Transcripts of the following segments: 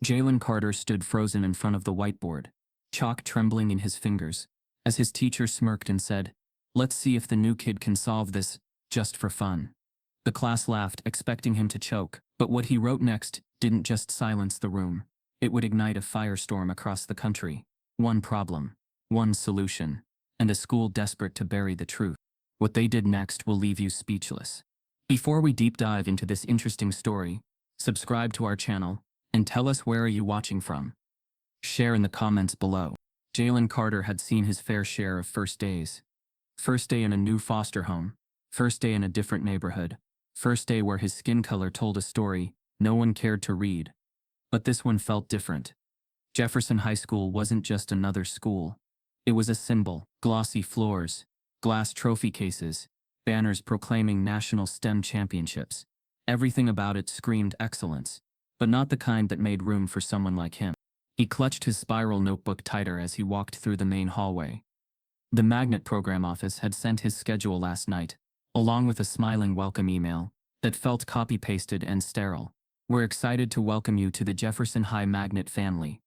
Jalen Carter stood frozen in front of the whiteboard, chalk trembling in his fingers, as his teacher smirked and said, "Let's see if the new kid can solve this, just for fun." The class laughed, expecting him to choke, but what he wrote next didn't just silence the room. It would ignite a firestorm across the country. One problem, one solution, and a school desperate to bury the truth. What they did next will leave you speechless. Before we deep dive into this interesting story, subscribe to our channel and tell us where are you watching from. Share in the comments below. Jalen Carter had seen his fair share of first days. First day in a new foster home. First day in a different neighborhood. First day where his skin color told a story no one cared to read. But this one felt different. Jefferson High School wasn't just another school. It was a symbol: glossy floors, glass trophy cases, banners proclaiming national STEM championships. Everything about it screamed excellence, but not the kind that made room for someone like him. He clutched his spiral notebook tighter as he walked through the main hallway. The magnet program office had sent his schedule last night, along with a smiling welcome email that felt copy-pasted and sterile. "We're excited to welcome you to the Jefferson High Magnet family."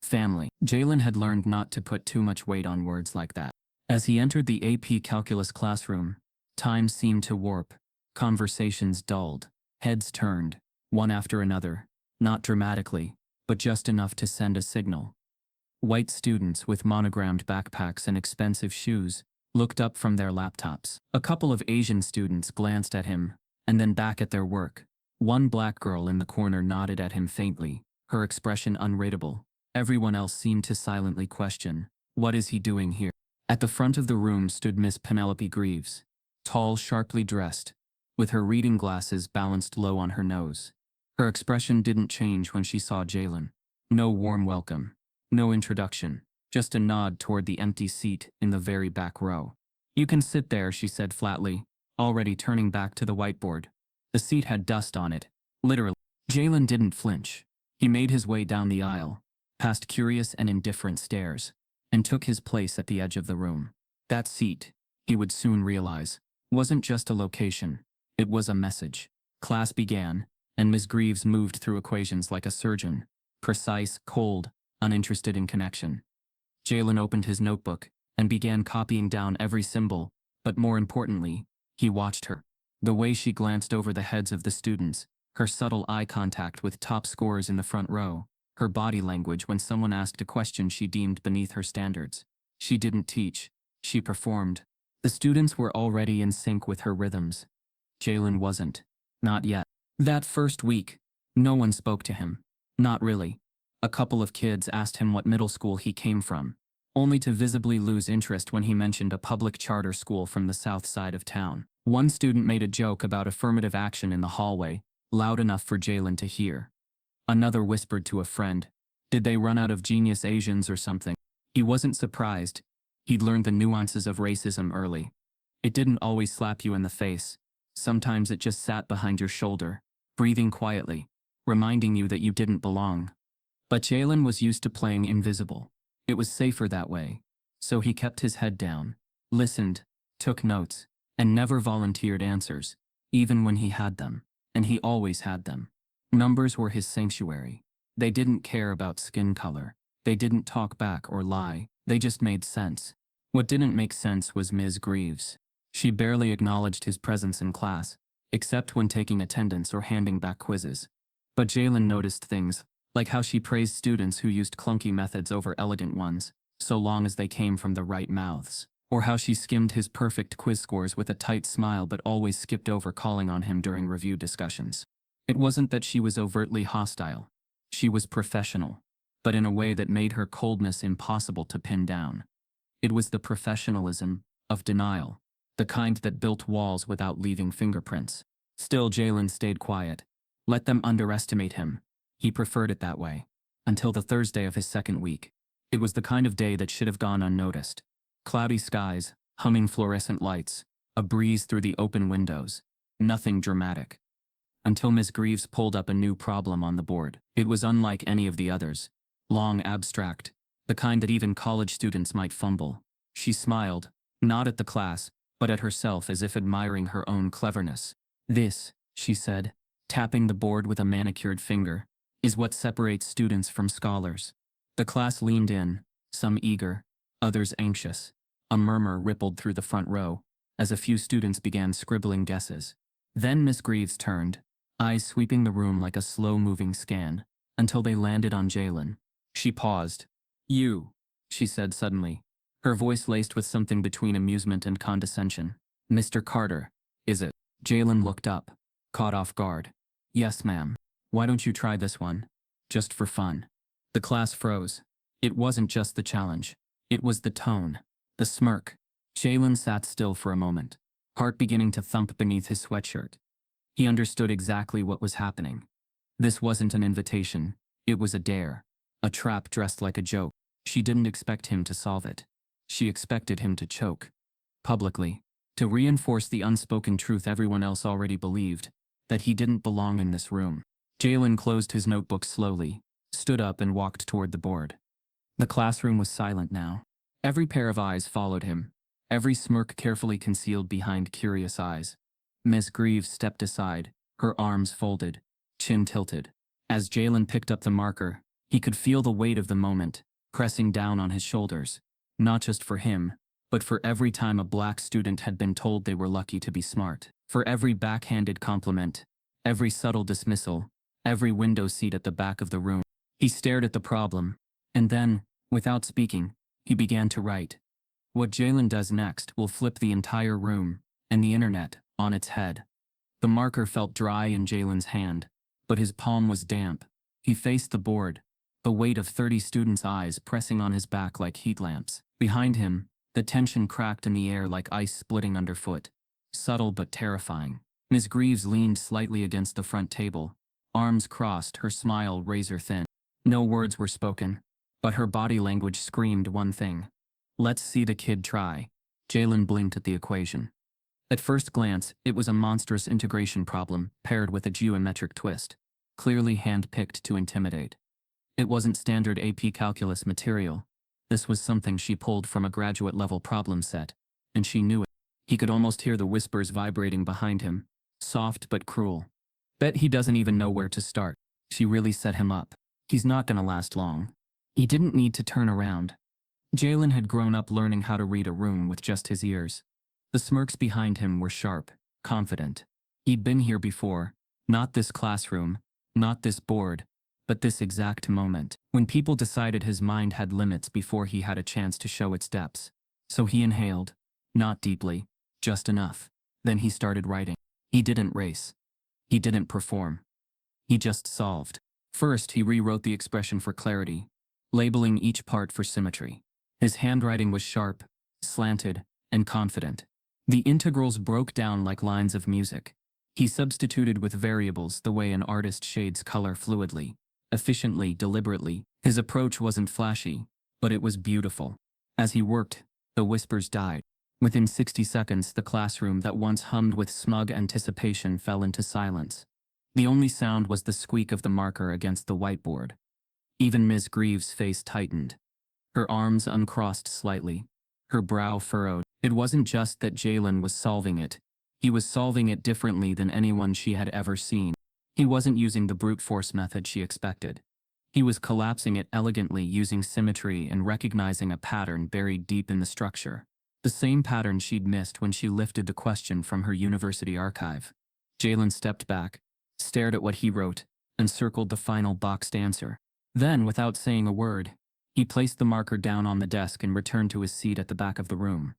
Family. Jalen had learned not to put too much weight on words like that. As he entered the AP Calculus classroom, time seemed to warp. Conversations dulled. Heads turned, one after another, not dramatically, but just enough to send a signal. White students with monogrammed backpacks and expensive shoes looked up from their laptops. A couple of Asian students glanced at him, and then back at their work. One black girl in the corner nodded at him faintly, her expression unreadable. Everyone else seemed to silently question, "What is he doing here?" At the front of the room stood Miss Penelope Greaves, tall, sharply dressed, with her reading glasses balanced low on her nose. Her expression didn't change when she saw Jalen. No warm welcome, no introduction, just a nod toward the empty seat in the very back row. "You can sit there," she said flatly, already turning back to the whiteboard. The seat had dust on it, literally. Jalen didn't flinch. He made his way down the aisle, past curious and indifferent stares, and took his place at the edge of the room. That seat, he would soon realize, wasn't just a location, it was a message. Class began, and Ms. Greaves moved through equations like a surgeon, precise, cold, uninterested in connection. Jalen opened his notebook and began copying down every symbol, but more importantly, he watched her. The way she glanced over the heads of the students, her subtle eye contact with top scorers in the front row, her body language when someone asked a question she deemed beneath her standards. She didn't teach, she performed. The students were already in sync with her rhythms. Jalen wasn't. Not yet. That first week, no one spoke to him. Not really. A couple of kids asked him what middle school he came from, only to visibly lose interest when he mentioned a public charter school from the south side of town. One student made a joke about affirmative action in the hallway, loud enough for Jalen to hear. Another whispered to a friend, "Did they run out of genius Asians or something?" He wasn't surprised. He'd learned the nuances of racism early. It didn't always slap you in the face. Sometimes it just sat behind your shoulder, breathing quietly, reminding you that you didn't belong. But Jalen was used to playing invisible. It was safer that way. So he kept his head down, listened, took notes, and never volunteered answers, even when he had them. And he always had them. Numbers were his sanctuary. They didn't care about skin color. They didn't talk back or lie. They just made sense. What didn't make sense was Ms. Greaves. She barely acknowledged his presence in class, except when taking attendance or handing back quizzes. But Jalen noticed things, like how she praised students who used clunky methods over elegant ones, so long as they came from the right mouths. Or how she skimmed his perfect quiz scores with a tight smile but always skipped over calling on him during review discussions. It wasn't that she was overtly hostile. She was professional, but in a way that made her coldness impossible to pin down. It was the professionalism of denial, the kind that built walls without leaving fingerprints. Still, Jalen stayed quiet. Let them underestimate him. He preferred it that way. Until the Thursday of his second week. It was the kind of day that should have gone unnoticed. Cloudy skies, humming fluorescent lights, a breeze through the open windows. Nothing dramatic. Until Ms. Greaves pulled up a new problem on the board. It was unlike any of the others. Long, abstract, the kind that even college students might fumble. She smiled, not at the class, but at herself as if admiring her own cleverness. "This," she said, tapping the board with a manicured finger, is what separates students from scholars. The class leaned in, some eager, others anxious. A murmur rippled through the front row, as a few students began scribbling guesses. Then Miss Greaves turned, eyes sweeping the room like a slow-moving scan, until they landed on Jalen. She paused. "You," she said suddenly, her voice laced with something between amusement and condescension. "Mr. Carter, is it?" Jalen looked up, caught off guard. "Yes, ma'am. Why don't you try this one? Just for fun." The class froze. It wasn't just the challenge. It was the tone, the smirk. Jalen sat still for a moment, heart beginning to thump beneath his sweatshirt. He understood exactly what was happening. This wasn't an invitation. It was a dare. A trap dressed like a joke. She didn't expect him to solve it. She expected him to choke. Publicly. To reinforce the unspoken truth everyone else already believed, that he didn't belong in this room. Jalen closed his notebook slowly, stood up and walked toward the board. The classroom was silent now. Every pair of eyes followed him, every smirk carefully concealed behind curious eyes. Miss Greaves stepped aside, her arms folded, chin tilted. As Jalen picked up the marker, he could feel the weight of the moment, pressing down on his shoulders. Not just for him, but for every time a black student had been told they were lucky to be smart. For every backhanded compliment, every subtle dismissal, every window seat at the back of the room. He stared at the problem, and then, without speaking, he began to write. What Jalen does next will flip the entire room, and the internet, on its head. The marker felt dry in Jalen's hand, but his palm was damp. He faced the board, the weight of 30 students' eyes pressing on his back like heat lamps. Behind him, the tension cracked in the air like ice splitting underfoot. Subtle but terrifying. Miss Greaves leaned slightly against the front table, arms crossed, her smile razor thin. No words were spoken, but her body language screamed one thing. Let's see the kid try. Jalen blinked at the equation. At first glance, it was a monstrous integration problem paired with a geometric twist, clearly hand-picked to intimidate. It wasn't standard AP calculus material. This was something she pulled from a graduate-level problem set, and she knew it. He could almost hear the whispers vibrating behind him, soft but cruel. Bet he doesn't even know where to start. She really set him up. He's not gonna last long. He didn't need to turn around. Jalen had grown up learning how to read a room with just his ears. The smirks behind him were sharp, confident. He'd been here before, not this classroom, not this board, but this exact moment, when people decided his mind had limits before he had a chance to show its depths. So he inhaled, not deeply, just enough. Then he started writing. He didn't race. He didn't perform. He just solved. First, he rewrote the expression for clarity, labeling each part for symmetry. His handwriting was sharp, slanted, and confident. The integrals broke down like lines of music. He substituted with variables the way an artist shades color fluidly, efficiently, deliberately. His approach wasn't flashy, but it was beautiful. As he worked, the whispers died. Within 60 seconds, the classroom that once hummed with smug anticipation fell into silence. The only sound was the squeak of the marker against the whiteboard. Even Ms. Greaves' face tightened. Her arms uncrossed slightly, her brow furrowed. It wasn't just that Jalen was solving it. He was solving it differently than anyone she had ever seen. He wasn't using the brute force method she expected. He was collapsing it elegantly using symmetry and recognizing a pattern buried deep in the structure. The same pattern she'd missed when she lifted the question from her university archive. Jalen stepped back, stared at what he wrote, and circled the final boxed answer. Then, without saying a word, he placed the marker down on the desk and returned to his seat at the back of the room.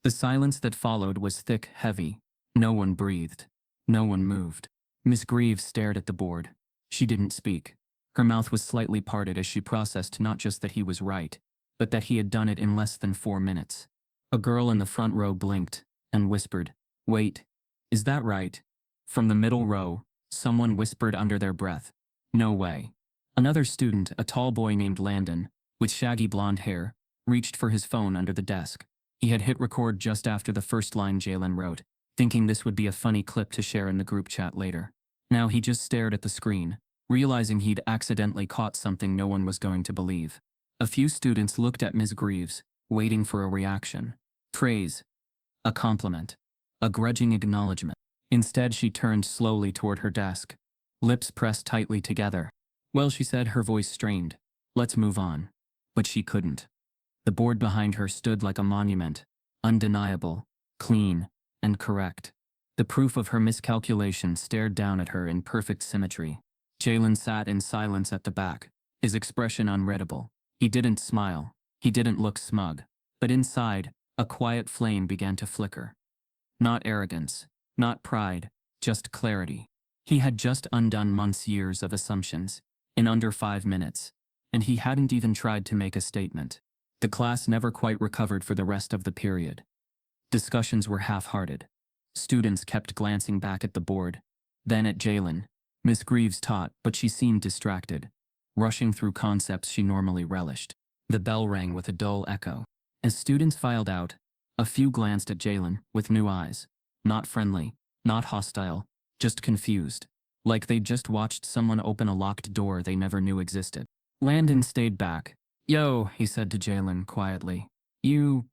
The silence that followed was thick, heavy. No one breathed. No one moved. Miss Greaves stared at the board. She didn't speak. Her mouth was slightly parted as she processed not just that he was right, but that he had done it in less than 4 minutes. A girl in the front row blinked and whispered, "Wait, is that right?" From the middle row, someone whispered under their breath, "No way." Another student, a tall boy named Landon, with shaggy blonde hair, reached for his phone under the desk. He had hit record just after the first line Jalen wrote, thinking this would be a funny clip to share in the group chat later. Now he just stared at the screen, realizing he'd accidentally caught something no one was going to believe. A few students looked at Ms. Greaves, waiting for a reaction. Praise. A compliment. A grudging acknowledgement. Instead, she turned slowly toward her desk, lips pressed tightly together. Well, she said, her voice strained. Let's move on. But she couldn't. The board behind her stood like a monument, undeniable, clean, and correct. The proof of her miscalculation stared down at her in perfect symmetry. Jalen sat in silence at the back, his expression unreadable. He didn't smile. He didn't look smug. But inside, a quiet flame began to flicker. Not arrogance, not pride, just clarity. He had just undone years of assumptions, in under 5 minutes, and he hadn't even tried to make a statement. The class never quite recovered for the rest of the period. Discussions were half-hearted. Students kept glancing back at the board, then at Jalen. Miss Greaves taught, but she seemed distracted, rushing through concepts she normally relished. The bell rang with a dull echo. As students filed out, a few glanced at Jalen with new eyes. Not friendly, not hostile, just confused. Like they'd just watched someone open a locked door they never knew existed. Landon stayed back. "Yo," he said to Jalen quietly. You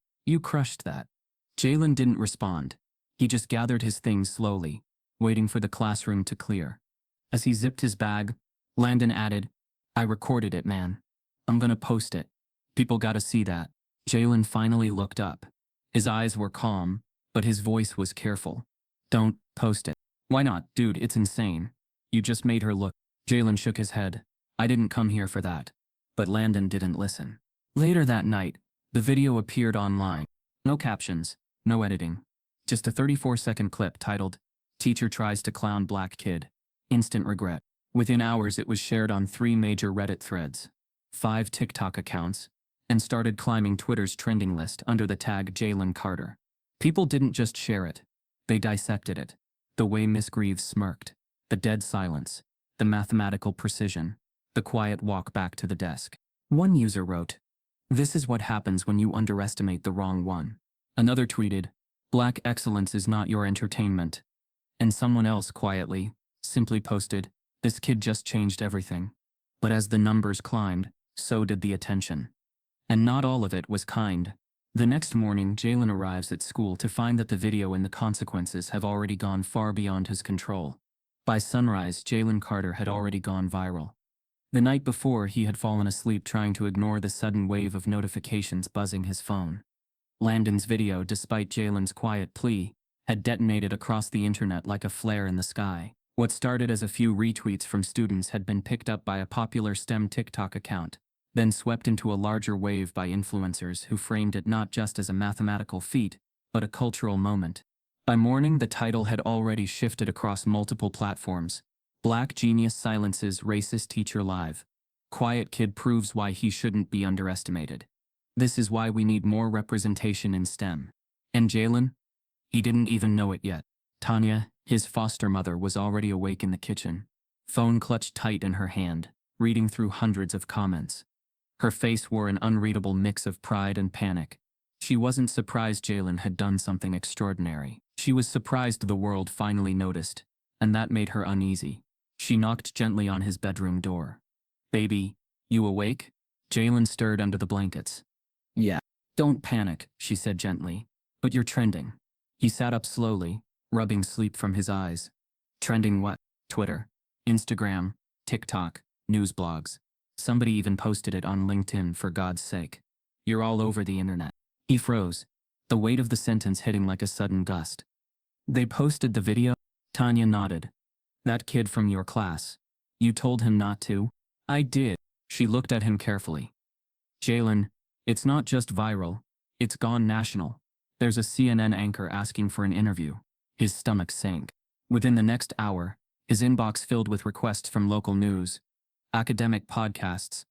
crushed that." Jalen didn't respond. He just gathered his things slowly, waiting for the classroom to clear. As he zipped his bag, Landon added, "I recorded it, man. I'm gonna post it. People gotta see that." Jalen finally looked up. His eyes were calm, but his voice was careful. "Don't post it." "Why not, dude? It's insane. You just made her look." Jalen shook his head. "I didn't come here for that." But Landon didn't listen. Later that night, the video appeared online. No captions, no editing. Just a 34-second clip titled, "Teacher Tries to Clown Black Kid. Instant Regret." Within hours it was shared on 3 major Reddit threads, 5 TikTok accounts, and started climbing Twitter's trending list under the tag Jalen Carter. People didn't just share it, they dissected it. The way Miss Greaves smirked, the dead silence, the mathematical precision, the quiet walk back to the desk. One user wrote, "This is what happens when you underestimate the wrong one." Another tweeted, "Black excellence is not your entertainment." And someone else quietly, simply posted, "This kid just changed everything." But as the numbers climbed, so did the attention. And not all of it was kind. The next morning, Jalen arrives at school to find that the video and the consequences have already gone far beyond his control. By sunrise, Jalen Carter had already gone viral. The night before, he had fallen asleep trying to ignore the sudden wave of notifications buzzing his phone. Landon's video, despite Jalen's quiet plea, had detonated across the internet like a flare in the sky. What started as a few retweets from students had been picked up by a popular STEM TikTok account, then swept into a larger wave by influencers who framed it not just as a mathematical feat, but a cultural moment. By morning, the title had already shifted across multiple platforms. "Black Genius Silences Racist Teacher Live. Quiet Kid Proves Why He Shouldn't Be Underestimated. This is why we need more representation in STEM." And Jalen? He didn't even know it yet. Tanya, his foster mother, was already awake in the kitchen, phone clutched tight in her hand, reading through hundreds of comments. Her face wore an unreadable mix of pride and panic. She wasn't surprised Jalen had done something extraordinary. She was surprised the world finally noticed, and that made her uneasy. She knocked gently on his bedroom door. "Baby, you awake?" Jalen stirred under the blankets. "Yeah." "Don't panic," she said gently. "But you're trending." He sat up slowly, rubbing sleep from his eyes. "Trending what?" "Twitter, Instagram, TikTok, news blogs. Somebody even posted it on LinkedIn, for God's sake. You're all over the internet." He froze, the weight of the sentence hitting like a sudden gust. "They posted the video?" Tanya nodded. "That kid from your class. You told him not to?" "I did." She looked at him carefully. "Jalen, it's not just viral, it's gone national. There's a CNN anchor asking for an interview." His stomach sank. Within the next hour, his inbox filled with requests from local news, academic podcasts,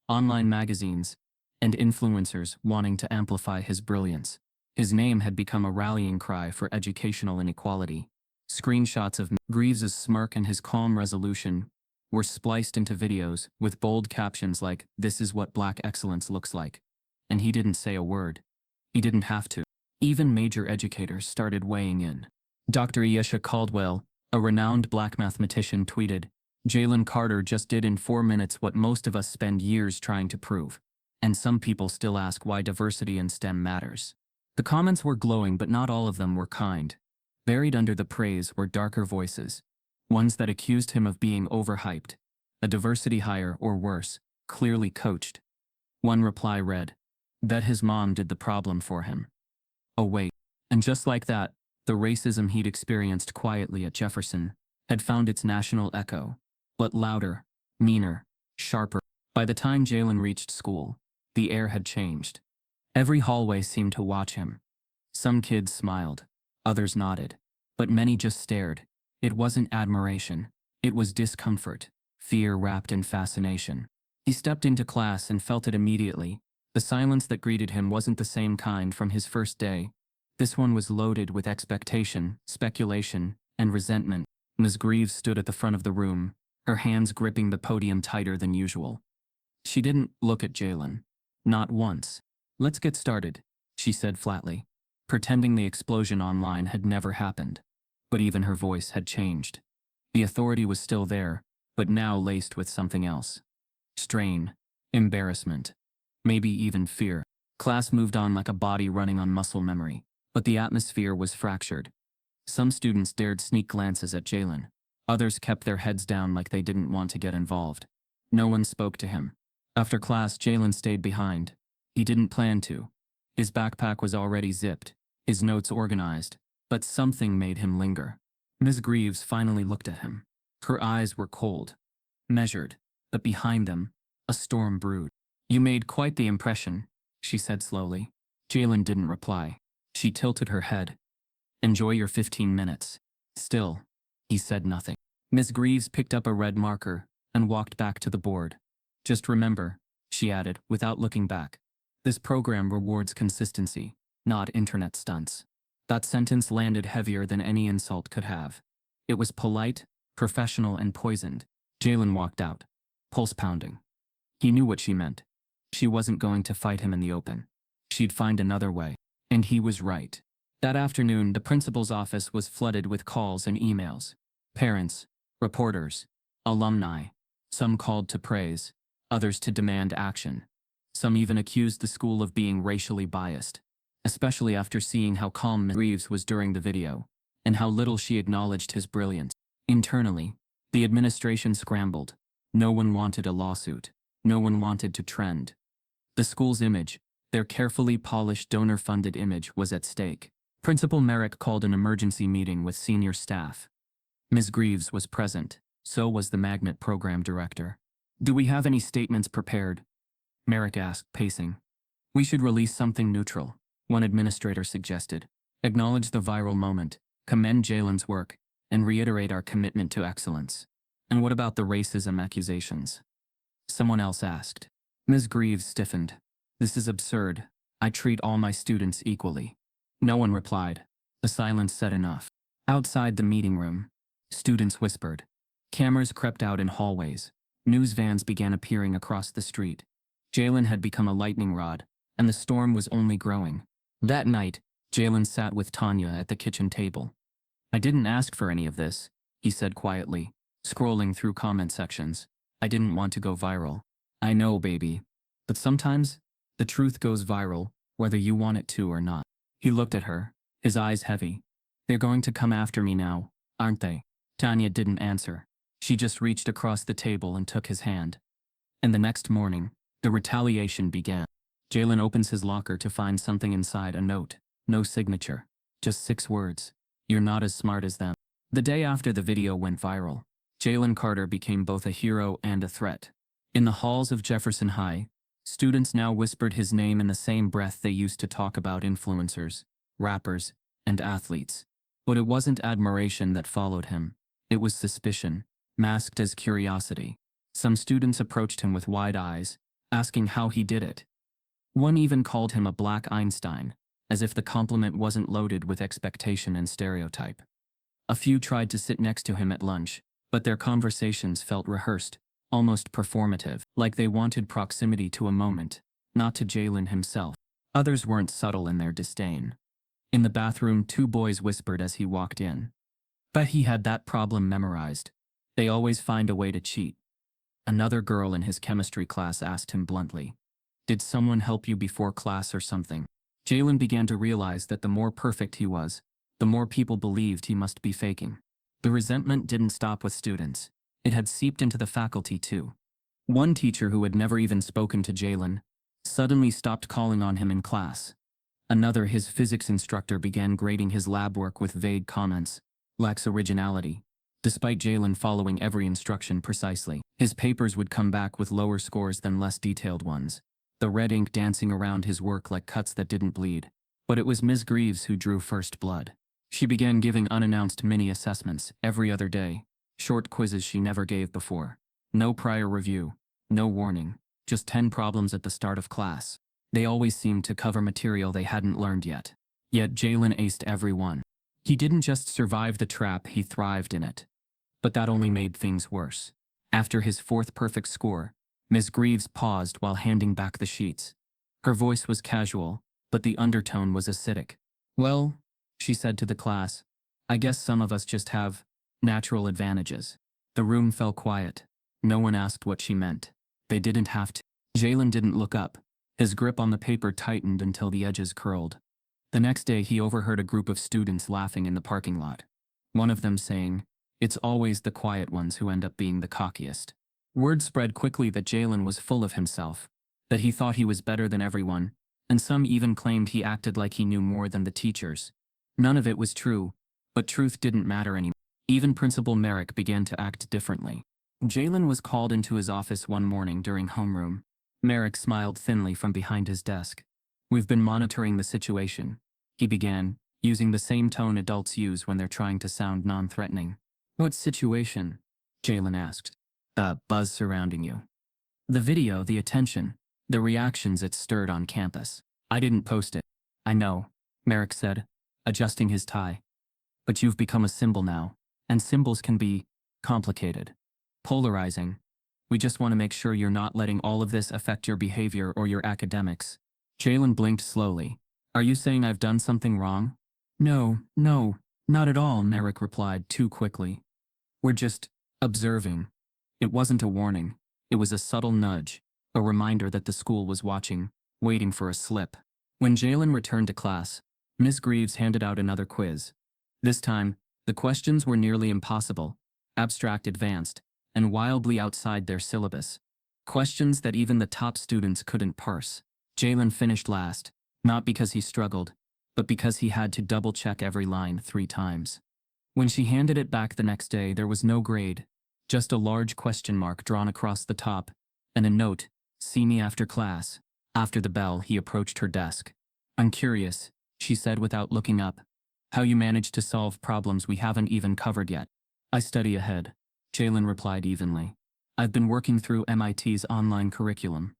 online magazines, and influencers wanting to amplify his brilliance. His name had become a rallying cry for educational inequality. Screenshots of Greaves's smirk and his calm resolution were spliced into videos with bold captions like, "This is what Black excellence looks like." And he didn't say a word. He didn't have to. Even major educators started weighing in. Dr. Yesha Caldwell, a renowned Black mathematician, tweeted, "Jalen Carter just did in 4 minutes what most of us spend years trying to prove." And some people still ask why diversity in STEM matters. The comments were glowing, but not all of them were kind. Buried under the praise were darker voices, ones that accused him of being overhyped, A diversity hire or worse, clearly coached. One reply read, "Bet his mom did the problem for him." Oh wait. And just like that, the racism he'd experienced quietly at Jefferson had found its national echo, but louder, meaner, sharper. By the time Jalen reached school, the air had changed. Every hallway seemed to watch him. Some kids smiled, others nodded, but many just stared. It wasn't admiration, it was discomfort, fear wrapped in fascination. He stepped into class and felt it immediately. The silence that greeted him wasn't the same kind from his first day. This one was loaded with expectation, speculation, and resentment. Ms. Greaves stood at the front of the room, her hands gripping the podium tighter than usual. She didn't look at Jalen. Not once. "Let's get started," she said flatly, pretending the explosion online had never happened. But even her voice had changed. The authority was still there, but now laced with something else. Strain, embarrassment, maybe even fear. Class moved on like a body running on muscle memory, but the atmosphere was fractured. Some students dared sneak glances at Jalen. Others kept their heads down like they didn't want to get involved. No one spoke to him. After class, Jalen stayed behind. He didn't plan to. His backpack was already zipped, his notes organized, but something made him linger. Ms. Greaves finally looked at him. Her eyes were cold, measured, but behind them, a storm brewed. "You made quite the impression," she said slowly. Jalen didn't reply. She tilted her head. "Enjoy your 15 minutes. Still." He said nothing. Ms. Greaves picked up a red marker and walked back to the board. "Just remember," she added, without looking back, "this program rewards consistency, not internet stunts." That sentence landed heavier than any insult could have. It was polite, professional, and poisoned. Jalen walked out, pulse pounding. He knew what she meant. She wasn't going to fight him in the open. She'd find another way. And he was right. That afternoon, the principal's office was flooded with calls and emails. Parents, reporters, alumni. Some called to praise, others to demand action. Some even accused the school of being racially biased, especially after seeing how calm Ms. Reeves was during the video, and how little she acknowledged his brilliance. Internally, the administration scrambled. No one wanted a lawsuit. No one wanted to trend. The school's image, their carefully polished donor-funded image, was at stake. Principal Merrick called an emergency meeting with senior staff. Ms. Greaves was present. So was the magnet program director. "Do we have any statements prepared?" Merrick asked, pacing. "We should release something neutral," one administrator suggested. "Acknowledge the viral moment, commend Jalen's work, and reiterate our commitment to excellence." "And what about the racism accusations?" someone else asked. Ms. Greaves stiffened. "This is absurd. I treat all my students equally." No one replied. The silence said enough. Outside the meeting room, students whispered. Cameras crept out in hallways. News vans began appearing across the street. Jalen had become a lightning rod, and the storm was only growing. That night, Jalen sat with Tanya at the kitchen table. "I didn't ask for any of this," he said quietly, scrolling through comment sections. "I didn't want to go viral." "I know, baby. But sometimes, the truth goes viral, whether you want it to or not." He looked at her, his eyes heavy. "They're going to come after me now, aren't they?" Tanya didn't answer. She just reached across the table and took his hand. And the next morning, the retaliation began. Jalen opens his locker to find something inside, a note. No signature. Just 6 words. "You're not as smart as them." The day after the video went viral, Jalen Carter became both a hero and a threat. In the halls of Jefferson High, students now whispered his name in the same breath they used to talk about influencers, rappers, and athletes. But it wasn't admiration that followed him. It was suspicion, masked as curiosity. Some students approached him with wide eyes, asking how he did it. One even called him a Black Einstein, as if the compliment wasn't loaded with expectation and stereotype. A few tried to sit next to him at lunch, but their conversations felt rehearsed, almost performative, like they wanted proximity to a moment, not to Jalen himself. Others weren't subtle in their disdain. In the bathroom, 2 boys whispered as he walked in. "Bet he had that problem memorized. They always find a way to cheat." Another girl in his chemistry class asked him bluntly, "Did someone help you before class or something?" Jalen began to realize that the more perfect he was, the more people believed he must be faking. The resentment didn't stop with students. It had seeped into the faculty too. One teacher who had never even spoken to Jalen suddenly stopped calling on him in class. Another, his physics instructor, began grading his lab work with vague comments. Lacks originality. Despite Jalen following every instruction precisely, his papers would come back with lower scores than less detailed ones, the red ink dancing around his work like cuts that didn't bleed. But it was Ms. Greaves who drew first blood. She began giving unannounced mini-assessments every other day, short quizzes she never gave before. No prior review, no warning, just 10 problems at the start of class. They always seemed to cover material they hadn't learned yet. Yet Jalen aced every one. He didn't just survive the trap, he thrived in it. But that only made things worse. After his fourth perfect score, Ms. Greaves paused while handing back the sheets. Her voice was casual, but the undertone was acidic. "Well," she said to the class, "I guess some of us just have natural advantages." The room fell quiet. No one asked what she meant. They didn't have to. Jalen didn't look up. His grip on the paper tightened until the edges curled. The next day he overheard a group of students laughing in the parking lot. One of them saying, "It's always the quiet ones who end up being the cockiest." Word spread quickly that Jalen was full of himself, that he thought he was better than everyone, and some even claimed he acted like he knew more than the teachers. None of it was true, but truth didn't matter anymore. Even Principal Merrick began to act differently. Jalen was called into his office one morning during homeroom. Merrick smiled thinly from behind his desk. "We've been monitoring the situation," he began, using the same tone adults use when they're trying to sound non-threatening. "What situation?" Jalen asked. "The buzz surrounding you. The video, the attention, the reactions it stirred on campus. I didn't post it." "I know," Merrick said, adjusting his tie. "But you've become a symbol now, and symbols can be complicated, polarizing. We just want to make sure you're not letting all of this affect your behavior or your academics." Jalen blinked slowly. "Are you saying I've done something wrong?" No, not at all," Merrick replied too quickly. "We're just observing." It wasn't a warning. It was a subtle nudge, a reminder that the school was watching, waiting for a slip. When Jalen returned to class, Miss Greaves handed out another quiz. This time, the questions were nearly impossible, abstract, advanced, and wildly outside their syllabus. Questions that even the top students couldn't parse. Jalen finished last, not because he struggled, but because he had to double-check every line 3 times. When she handed it back the next day, there was no grade, just a large question mark drawn across the top, and a note, "See me after class." After the bell, he approached her desk. "I'm curious," she said without looking up, "how you managed to solve problems we haven't even covered yet." "I study ahead," Jalen replied evenly. "I've been working through MIT's online curriculum."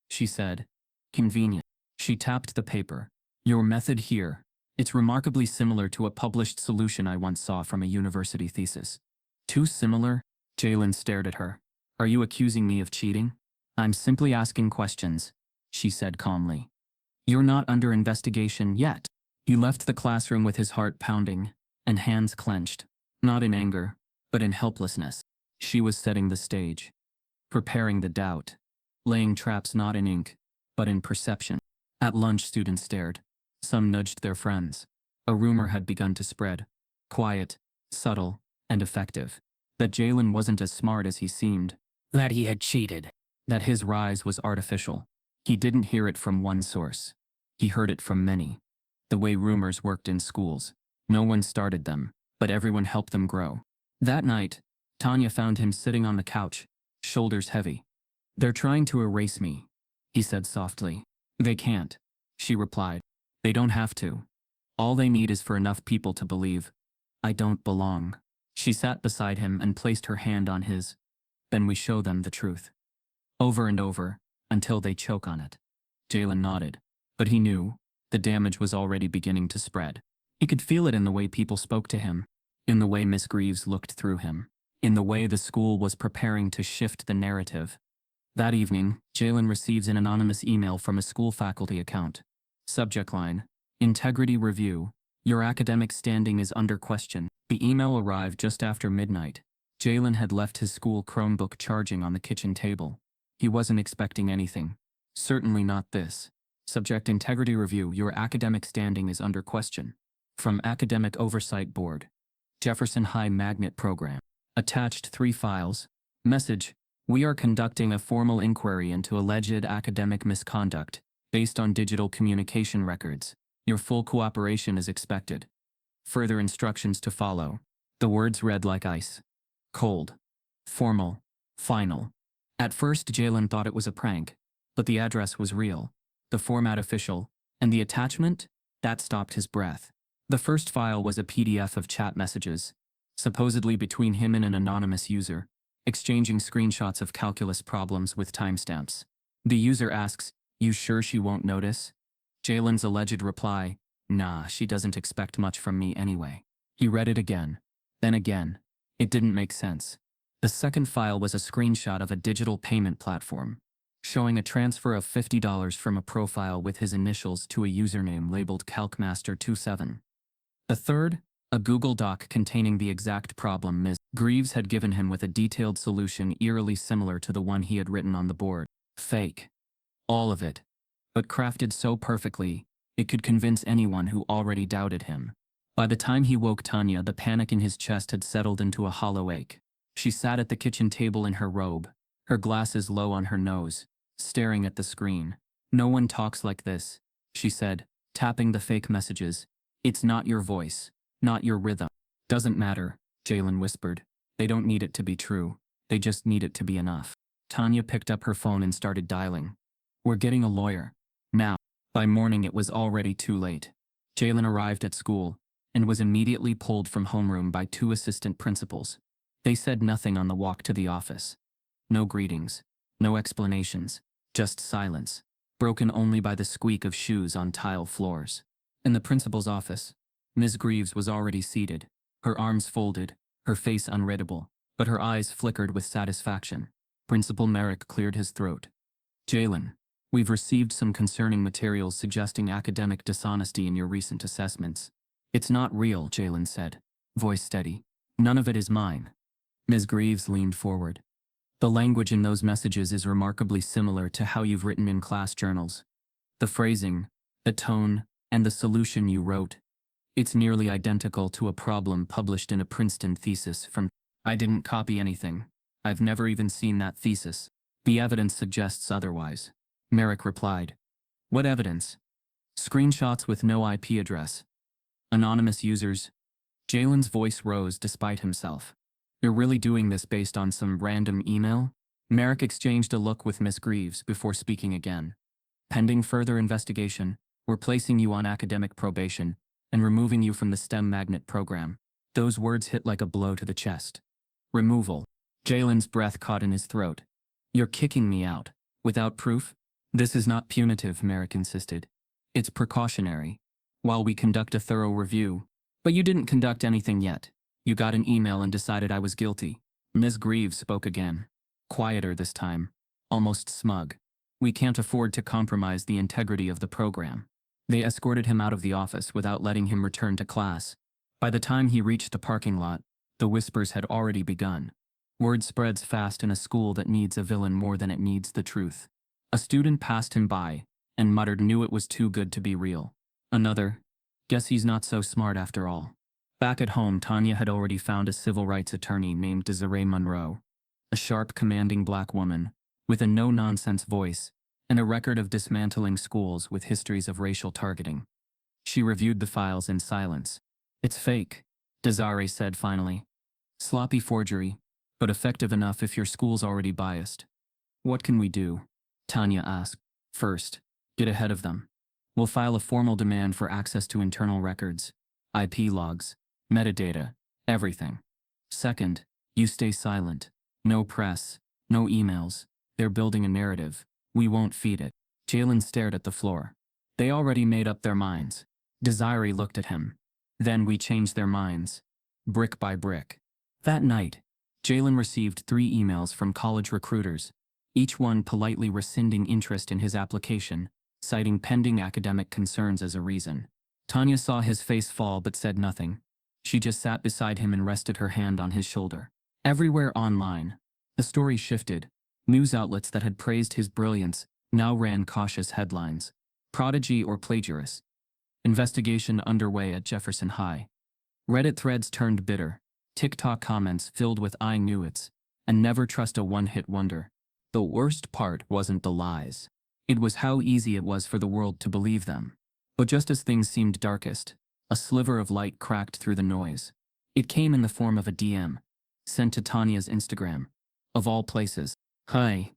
She said. "Convenient." She tapped the paper. "Your method here. It's remarkably similar to a published solution I once saw from a university thesis." "Too similar?" Jalen stared at her. "Are you accusing me of cheating?" "I'm simply asking questions," she said calmly. "You're not under investigation yet." He left the classroom with his heart pounding and hands clenched, not in anger, but in helplessness. She was setting the stage, preparing the doubt, laying traps not in ink, but in perception. At lunch, students stared. Some nudged their friends. A rumor had begun to spread, quiet, subtle, and effective, that Jalen wasn't as smart as he seemed, that he had cheated, that his rise was artificial. He didn't hear it from one source. He heard it from many. The way rumors worked in schools. No one started them, but everyone helped them grow. That night, Tanya found him sitting on the couch, shoulders heavy. "They're trying to erase me," he said softly. "They can't," she replied. "They don't have to. All they need is for enough people to believe I don't belong." She sat beside him and placed her hand on his. "Then we show them the truth." Over and over, until they choke on it. Jalen nodded. But he knew the damage was already beginning to spread. He could feel it in the way people spoke to him, in the way Miss Greaves looked through him, in the way the school was preparing to shift the narrative. That evening, Jalen receives an anonymous email from a school faculty account. Subject line, "Integrity Review. Your academic standing is under question." The email arrived just after midnight. Jalen had left his school Chromebook charging on the kitchen table. He wasn't expecting anything. Certainly not this. Subject, Integrity Review. Your academic standing is under question. From Academic Oversight Board. Jefferson High Magnet Program. Attached 3 files. Message: we are conducting a formal inquiry into alleged academic misconduct based on digital communication records. Your full cooperation is expected. Further instructions to follow. The words read like ice. Cold. Formal. Final. At first Jalen thought it was a prank, but the address was real, the format official, and the attachment? That stopped his breath. The first file was a PDF of chat messages, supposedly between him and an anonymous user, exchanging screenshots of calculus problems with timestamps. The user asks, "You sure she won't notice?" Jalen's alleged reply, "Nah, she doesn't expect much from me anyway." He read it again, then again. It didn't make sense. The second file was a screenshot of a digital payment platform, showing a transfer of $50 from a profile with his initials to a username labeled CalcMaster27. The third, a Google Doc containing the exact problem Ms. Greaves had given him with a detailed solution eerily similar to the one he had written on the board. Fake. All of it. But crafted so perfectly, it could convince anyone who already doubted him. By the time he woke Tanya, the panic in his chest had settled into a hollow ache. She sat at the kitchen table in her robe, her glasses low on her nose, staring at the screen. "No one talks like this," she said, tapping the fake messages. "It's not your voice, not your rhythm." "Doesn't matter," Jalen whispered. "They don't need it to be true. They just need it to be enough." Tanya picked up her phone and started dialing. "We're getting a lawyer. Now." By morning it was already too late. Jalen arrived at school and was immediately pulled from homeroom by 2 assistant principals. They said nothing on the walk to the office. No greetings, no explanations, just silence, broken only by the squeak of shoes on tile floors. In the principal's office, Ms. Greaves was already seated, her arms folded, her face unreadable, but her eyes flickered with satisfaction. Principal Merrick cleared his throat. "Jalen, we've received some concerning materials suggesting academic dishonesty in your recent assessments." "It's not real," Jalen said, voice steady. "None of it is mine." Ms. Greaves leaned forward. "The language in those messages is remarkably similar to how you've written in class journals. The phrasing, the tone, and the solution you wrote. It's nearly identical to a problem published in a Princeton thesis from—" "I didn't copy anything. I've never even seen that thesis. The evidence suggests otherwise," Merrick replied. "What evidence?" "Screenshots with no IP address. Anonymous users." Jalen's voice rose despite himself. "You're really doing this based on some random email?" Merrick exchanged a look with Miss Greaves before speaking again. "Pending further investigation, we're placing you on academic probation and removing you from the STEM magnet program." Those words hit like a blow to the chest. Removal. Jalen's breath caught in his throat. "You're kicking me out. Without proof?" "This is not punitive," Merrick insisted. "It's precautionary, while we conduct a thorough review." "But you didn't conduct anything yet. You got an email and decided I was guilty." Ms. Greaves spoke again. Quieter this time. Almost smug. "We can't afford to compromise the integrity of the program." They escorted him out of the office without letting him return to class. By the time he reached the parking lot, the whispers had already begun. Word spreads fast in a school that needs a villain more than it needs the truth. A student passed him by and muttered, "Knew it was too good to be real." Another, "Guess he's not so smart after all." Back at home, Tanya had already found a civil rights attorney named Desiree Monroe, a sharp, commanding black woman with a no-nonsense voice and a record of dismantling schools with histories of racial targeting. She reviewed the files in silence. "It's fake," Desiree said finally. "Sloppy forgery, but effective enough if your school's already biased." "What can we do?" Tanya asked. "First, get ahead of them. We'll file a formal demand for access to internal records, IP logs, metadata, everything. Second, you stay silent. No press, no emails. They're building a narrative. We won't feed it." Jalen stared at the floor. "They already made up their minds." Desiree looked at him. "Then we change their minds. Brick by brick." That night, Jalen received 3 emails from college recruiters, each one politely rescinding interest in his application, citing pending academic concerns as a reason. Tanya saw his face fall but said nothing. She just sat beside him and rested her hand on his shoulder. Everywhere online, the story shifted. News outlets that had praised his brilliance now ran cautious headlines. "Prodigy or plagiarist? Investigation underway at Jefferson High." Reddit threads turned bitter. TikTok comments filled with "I knew it's," and "never trust a one-hit wonder." The worst part wasn't the lies. It was how easy it was for the world to believe them. But just as things seemed darkest, a sliver of light cracked through the noise. It came in the form of a DM, sent to Tanya's Instagram. Of all places. "Hi.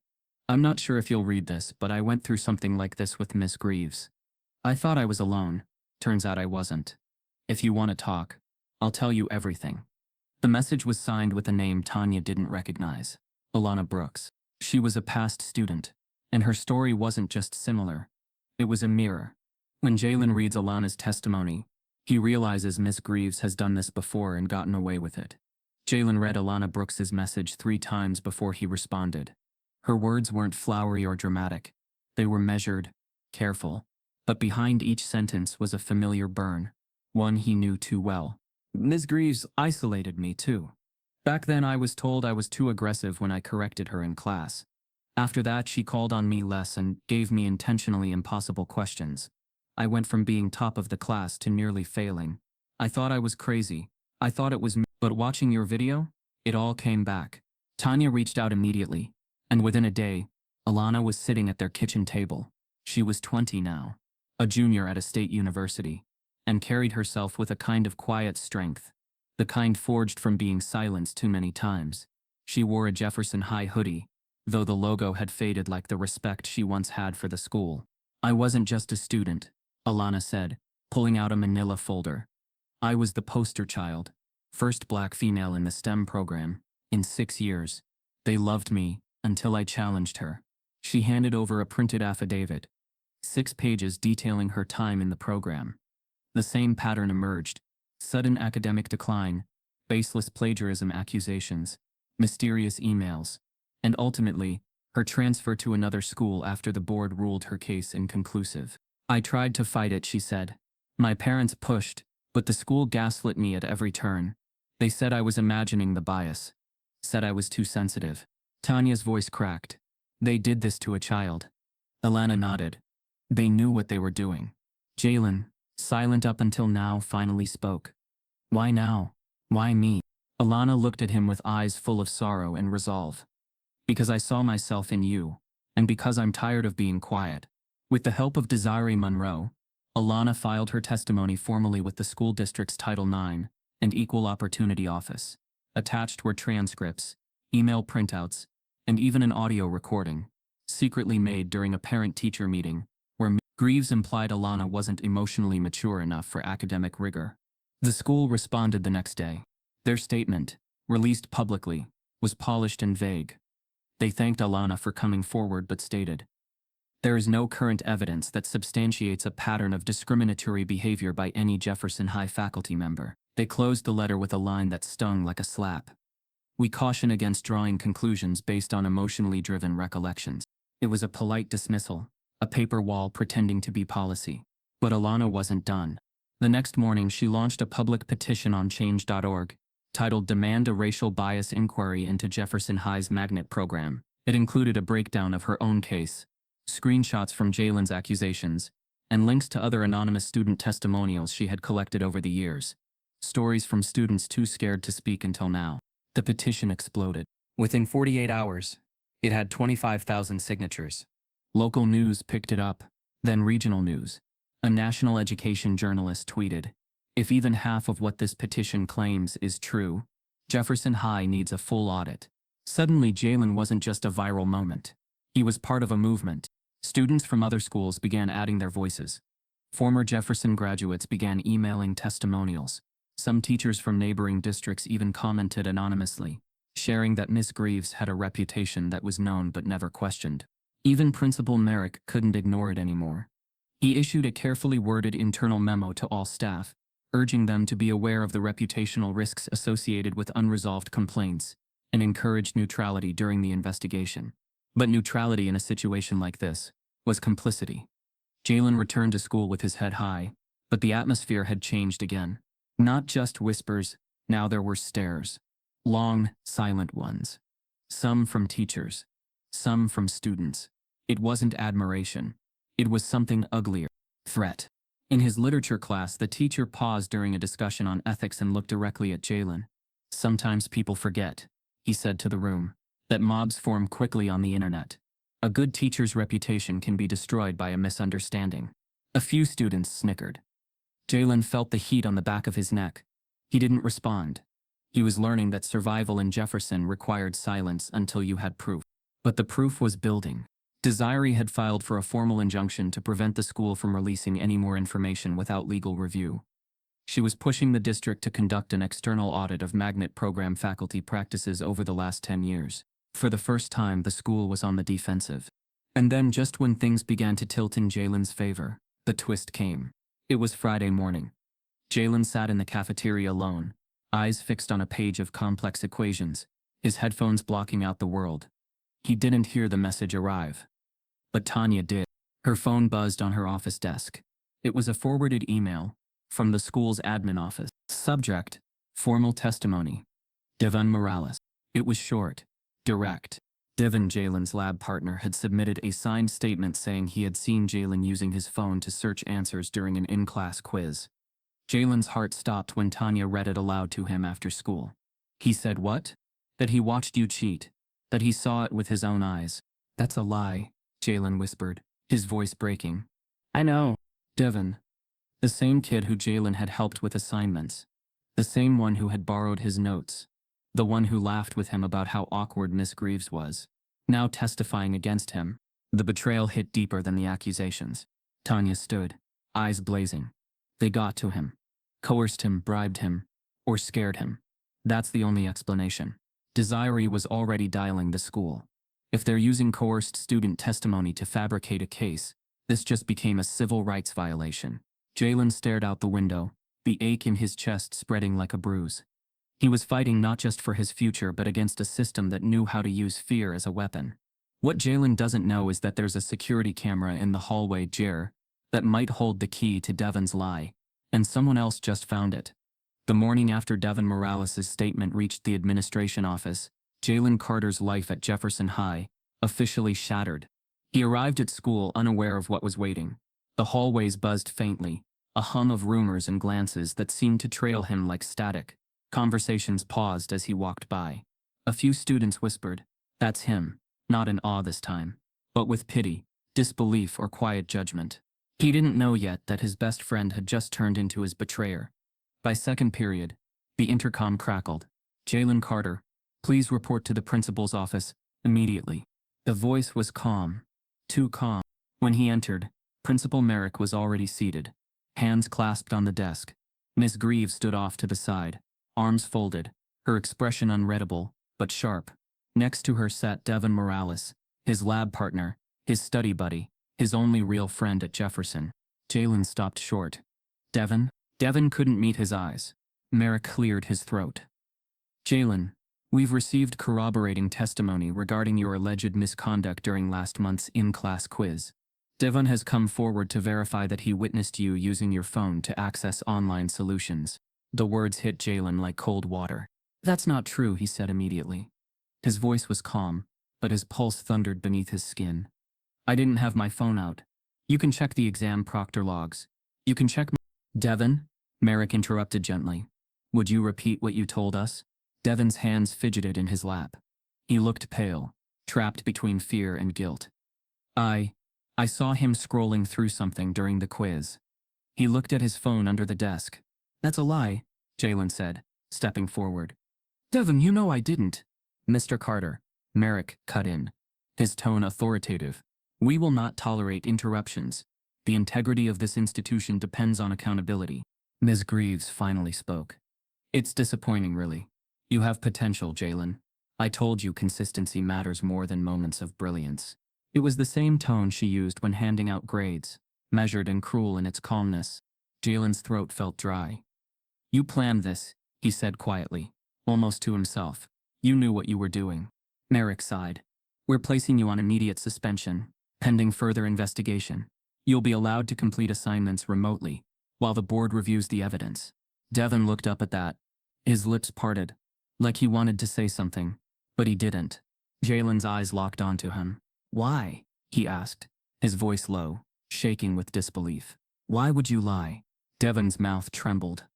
I'm not sure if you'll read this, but I went through something like this with Miss Greaves. I thought I was alone. Turns out I wasn't. If you want to talk, I'll tell you everything." The message was signed with a name Tanya didn't recognize. Alana Brooks. She was a past student, and her story wasn't just similar. It was a mirror. When Jalen reads Alana's testimony, he realizes Miss Greaves has done this before and gotten away with it. Jalen read Alana Brooks's message 3 times before he responded. Her words weren't flowery or dramatic. They were measured, careful. But behind each sentence was a familiar burn, one he knew too well. "Ms. Greaves isolated me too. Back then I was told I was too aggressive when I corrected her in class. After that she called on me less and gave me intentionally impossible questions. I went from being top of the class to nearly failing. I thought I was crazy. I thought it was me. But watching your video, it all came back." Tanya reached out immediately, and within a day, Alana was sitting at their kitchen table. She was 20 now, a junior at a state university, and carried herself with a kind of quiet strength, the kind forged from being silenced too many times. She wore a Jefferson High hoodie, though the logo had faded like the respect she once had for the school. "I wasn't just a student," Alana said, pulling out a manila folder. "I was the poster child, first black female in the STEM program, in 6 years. They loved me, until I challenged her." She handed over a printed affidavit, 6 pages detailing her time in the program. The same pattern emerged: sudden academic decline, baseless plagiarism accusations, mysterious emails, and ultimately, her transfer to another school after the board ruled her case inconclusive. "I tried to fight it," she said. "My parents pushed, but the school gaslit me at every turn. They said I was imagining the bias. Said I was too sensitive." Tanya's voice cracked. "They did this to a child." Alana nodded. "They knew what they were doing." Jalen, silent up until now, finally spoke. "Why now? Why me?" Alana looked at him with eyes full of sorrow and resolve. "Because I saw myself in you, and because I'm tired of being quiet." With the help of Desiree Monroe, Alana filed her testimony formally with the school district's Title IX and Equal Opportunity Office. Attached were transcripts, email printouts, and even an audio recording, secretly made during a parent-teacher meeting, where Greaves implied Alana wasn't emotionally mature enough for academic rigor. The school responded the next day. Their statement, released publicly, was polished and vague. They thanked Alana for coming forward but stated, "There is no current evidence that substantiates a pattern of discriminatory behavior by any Jefferson High faculty member." They closed the letter with a line that stung like a slap. "We caution against drawing conclusions based on emotionally driven recollections." It was a polite dismissal, a paper wall pretending to be policy. But Alana wasn't done. The next morning she launched a public petition on change.org, titled "Demand a Racial Bias Inquiry into Jefferson High's Magnet Program." It included a breakdown of her own case, screenshots from Jalen's accusations, and links to other anonymous student testimonials she had collected over the years. Stories from students too scared to speak until now. The petition exploded. Within 48 hours, it had 25,000 signatures. Local news picked it up, then regional news. A national education journalist tweeted, "If even half of what this petition claims is true, Jefferson High needs a full audit." Suddenly, Jalen wasn't just a viral moment. He was part of a movement. Students from other schools began adding their voices. Former Jefferson graduates began emailing testimonials. Some teachers from neighboring districts even commented anonymously, sharing that Miss Greaves had a reputation that was known but never questioned. Even Principal Merrick couldn't ignore it anymore. He issued a carefully worded internal memo to all staff, urging them to be aware of the reputational risks associated with unresolved complaints, and encouraged neutrality during the investigation. But neutrality in a situation like this was complicity. Jalen returned to school with his head high, but the atmosphere had changed again. Not just whispers, now there were stares. Long, silent ones. Some from teachers. Some from students. It wasn't admiration. It was something uglier. Threat. In his literature class, the teacher paused during a discussion on ethics and looked directly at Jalen. Sometimes people forget, he said to the room, that mobs form quickly on the internet. A good teacher's reputation can be destroyed by a misunderstanding. A few students snickered. Jalen felt the heat on the back of his neck. He didn't respond. He was learning that survival in Jefferson required silence until you had proof. But the proof was building. Desiree had filed for a formal injunction to prevent the school from releasing any more information without legal review. She was pushing the district to conduct an external audit of magnet program faculty practices over the last 10 years. For the first time, the school was on the defensive. And then, just when things began to tilt in Jalen's favor, the twist came. It was Friday morning. Jalen sat in the cafeteria alone, eyes fixed on a page of complex equations, his headphones blocking out the world. He didn't hear the message arrive. But Tanya did. Her phone buzzed on her office desk. It was a forwarded email from the school's admin office. Subject: formal testimony. Devon Morales. It was short, direct. Devon, Jalen's lab partner, had submitted a signed statement saying he had seen Jalen using his phone to search answers during an in-class quiz. Jalen's heart stopped when Tanya read it aloud to him after school. He said what? That he watched you cheat. That he saw it with his own eyes. That's a lie, Jalen whispered, his voice breaking. I know. Devon. The same kid who Jalen had helped with assignments. The same one who had borrowed his notes. The one who laughed with him about how awkward Miss Greaves was. Now testifying against him. The betrayal hit deeper than the accusations. Tanya stood, eyes blazing. They got to him. Coerced him, bribed him, or scared him. That's the only explanation. Desiree was already dialing the school. If they're using coerced student testimony to fabricate a case, this just became a civil rights violation. Jalen stared out the window, the ache in his chest spreading like a bruise. He was fighting not just for his future but against a system that knew how to use fear as a weapon. What Jalen doesn't know is that there's a security camera in the hallway that might hold the key to Devon's lie, and someone else just found it. The morning after Devon Morales' statement reached the administration office, Jalen Carter's life at Jefferson High officially shattered. He arrived at school unaware of what was waiting. The hallways buzzed faintly, a hum of rumors and glances that seemed to trail him like static. Conversations paused as he walked by. A few students whispered, "That's him," not in awe this time, but with pity, disbelief, or quiet judgment. He didn't know yet that his best friend had just turned into his betrayer. By second period, the intercom crackled. "Jalen Carter, please report to the principal's office, immediately." The voice was calm, too calm. When he entered, Principal Merrick was already seated, hands clasped on the desk. Miss Greaves stood off to the side, arms folded, her expression unreadable, but sharp. Next to her sat Devon Morales, his lab partner, his study buddy, his only real friend at Jefferson. Jalen stopped short. "Devon?" Devon couldn't meet his eyes. Merrick cleared his throat. "Jalen, we've received corroborating testimony regarding your alleged misconduct during last month's in-class quiz. Devon has come forward to verify that he witnessed you using your phone to access online solutions." The words hit Jalen like cold water. "That's not true," he said immediately. His voice was calm, but his pulse thundered beneath his skin. "I didn't have my phone out. You can check the exam proctor logs. You can check Devon?" Merrick interrupted gently. "Would you repeat what you told us?" Devon's hands fidgeted in his lap. He looked pale, trapped between fear and guilt. I saw him scrolling through something during the quiz." He looked at his phone under the desk. "That's a lie," Jalen said, stepping forward. "Devon, you know I didn't." "Mr. Carter," Merrick cut in, his tone authoritative. "We will not tolerate interruptions. The integrity of this institution depends on accountability." Ms. Greaves finally spoke. "It's disappointing, really. You have potential, Jalen. I told you consistency matters more than moments of brilliance." It was the same tone she used when handing out grades, measured and cruel in its calmness. Jalen's throat felt dry. "You planned this," he said quietly, almost to himself. "You knew what you were doing." Merrick sighed. "We're placing you on immediate suspension, pending further investigation. You'll be allowed to complete assignments remotely, while the board reviews the evidence." Devon looked up at that. His lips parted, like he wanted to say something, but he didn't. Jalen's eyes locked onto him. "Why?" he asked, his voice low, shaking with disbelief. "Why would you lie?" Devon's mouth trembled.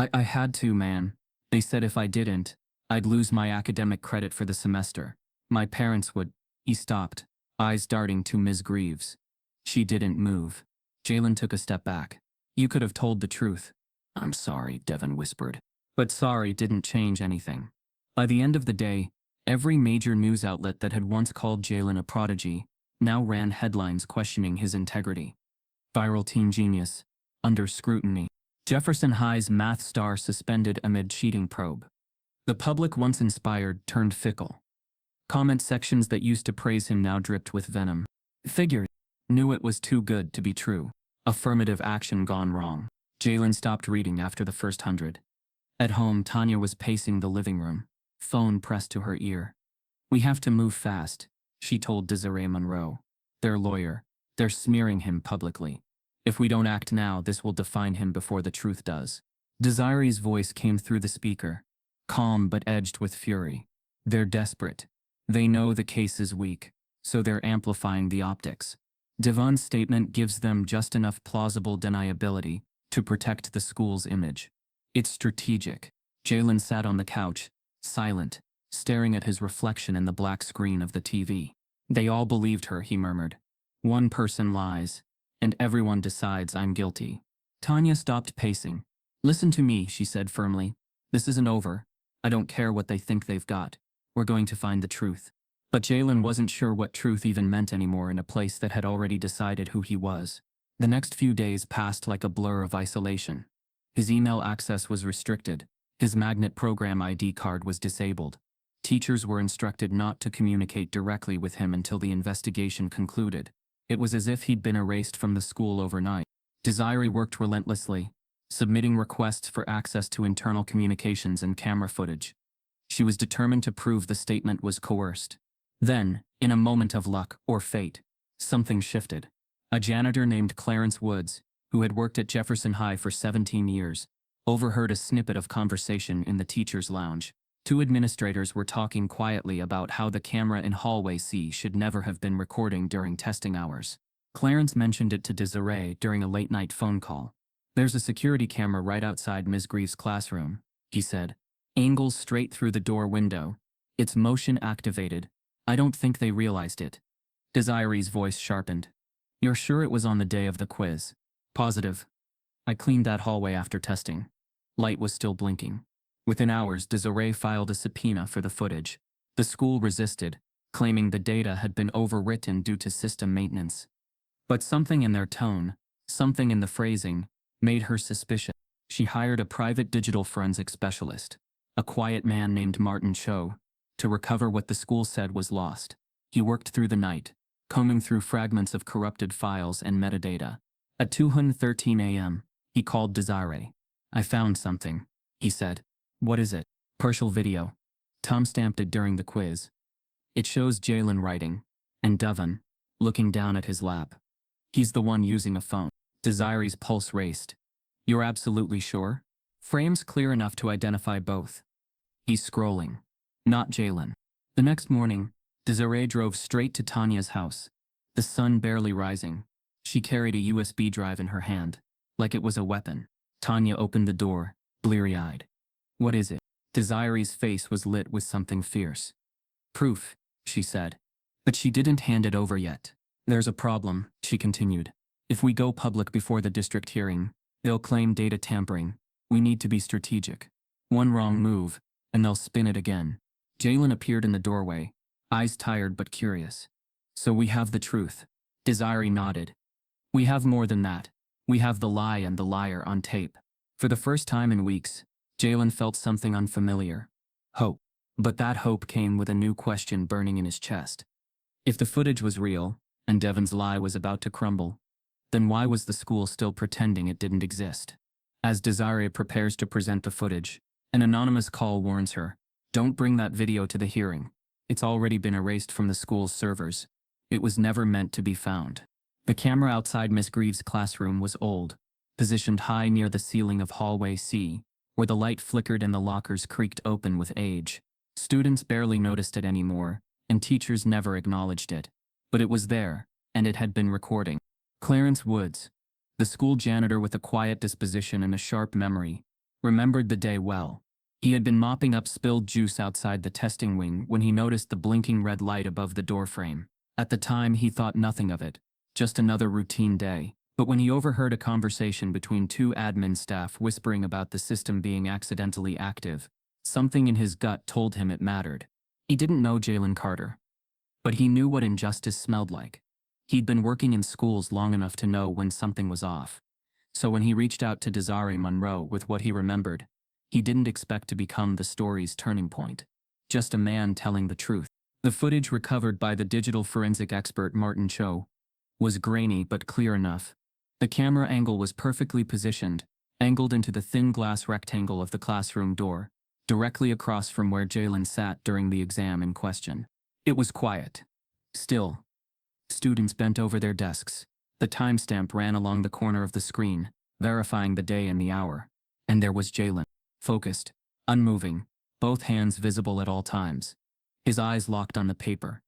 I had to, man. They said if I didn't, I'd lose my academic credit for the semester. My parents would. He stopped, eyes darting to Ms. Greaves. She didn't move. Jalen took a step back. You could have told the truth. I'm sorry, Devin whispered. But sorry didn't change anything. By the end of the day, every major news outlet that had once called Jalen a prodigy now ran headlines questioning his integrity. Viral teen genius, under scrutiny. Jefferson High's math star suspended amid cheating probe. The public, once inspired, turned fickle. Comment sections that used to praise him now dripped with venom. Figured. Knew it was too good to be true. Affirmative action gone wrong. Jalen stopped reading after the first 100. At home, Tanya was pacing the living room, phone pressed to her ear. We have to move fast, she told Desiree Monroe, their lawyer. They're smearing him publicly. If we don't act now, this will define him before the truth does. Desiree's voice came through the speaker, calm but edged with fury. They're desperate. They know the case is weak, so they're amplifying the optics. Devon's statement gives them just enough plausible deniability to protect the school's image. It's strategic. Jalen sat on the couch, silent, staring at his reflection in the black screen of the TV. They all believed her, he murmured. One person lies, and everyone decides I'm guilty. Tanya stopped pacing. Listen to me, she said firmly. This isn't over. I don't care what they think they've got. We're going to find the truth. But Jalen wasn't sure what truth even meant anymore in a place that had already decided who he was. The next few days passed like a blur of isolation. His email access was restricted. His magnet program ID card was disabled. Teachers were instructed not to communicate directly with him until the investigation concluded. It was as if he'd been erased from the school overnight. Desiree worked relentlessly, submitting requests for access to internal communications and camera footage. She was determined to prove the statement was coerced. Then, in a moment of luck or fate, something shifted. A janitor named Clarence Woods, who had worked at Jefferson High for 17 years, overheard a snippet of conversation in the teacher's lounge. Two administrators were talking quietly about how the camera in hallway C should never have been recording during testing hours. Clarence mentioned it to Desiree during a late-night phone call. There's a security camera right outside Ms. Greaves' classroom, he said. Angles straight through the door window. It's motion activated. I don't think they realized it. Desiree's voice sharpened. You're sure it was on the day of the quiz? Positive. I cleaned that hallway after testing. Light was still blinking. Within hours, Desiree filed a subpoena for the footage. The school resisted, claiming the data had been overwritten due to system maintenance. But something in their tone, something in the phrasing, made her suspicious. She hired a private digital forensic specialist, a quiet man named Martin Cho, to recover what the school said was lost. He worked through the night, combing through fragments of corrupted files and metadata. At 2:13 a.m., he called Desiree. I found something, he said. What is it? Partial video. Tom stamped it during the quiz. It shows Jalen writing, and Devon, looking down at his lap. He's the one using a phone. Desiree's pulse raced. You're absolutely sure? Frames clear enough to identify both. He's scrolling. Not Jalen. The next morning, Desiree drove straight to Tanya's house. The sun barely rising. She carried a USB drive in her hand, like it was a weapon. Tanya opened the door, bleary-eyed. What is it? Desiree's face was lit with something fierce. Proof, she said. But she didn't hand it over yet. There's a problem, she continued. If we go public before the district hearing, they'll claim data tampering. We need to be strategic. One wrong move, and they'll spin it again. Jalen appeared in the doorway, eyes tired but curious. So we have the truth. Desiree nodded. We have more than that. We have the lie and the liar on tape. For the first time in weeks, Jalen felt something unfamiliar. Hope. But that hope came with a new question burning in his chest. If the footage was real, and Devon's lie was about to crumble, then why was the school still pretending it didn't exist? As Desiree prepares to present the footage, an anonymous call warns her, don't bring that video to the hearing. It's already been erased from the school's servers. It was never meant to be found. The camera outside Miss Greaves' classroom was old, positioned high near the ceiling of hallway C, where the light flickered and the lockers creaked open with age. Students barely noticed it anymore, and teachers never acknowledged it. But it was there, and it had been recording. Clarence Woods, the school janitor with a quiet disposition and a sharp memory, remembered the day well. He had been mopping up spilled juice outside the testing wing when he noticed the blinking red light above the doorframe. At the time, he thought nothing of it, just another routine day. But when he overheard a conversation between two admin staff whispering about the system being accidentally active, something in his gut told him it mattered. He didn't know Jalen Carter, but he knew what injustice smelled like. He'd been working in schools long enough to know when something was off. So when he reached out to Desiree Monroe with what he remembered, he didn't expect to become the story's turning point. Just a man telling the truth. The footage recovered by the digital forensic expert Martin Cho was grainy but clear enough. The camera angle was perfectly positioned, angled into the thin glass rectangle of the classroom door, directly across from where Jalen sat during the exam in question. It was quiet. Still. Students bent over their desks. The timestamp ran along the corner of the screen, verifying the day and the hour. And there was Jalen, focused, unmoving, both hands visible at all times. His eyes locked on the paper.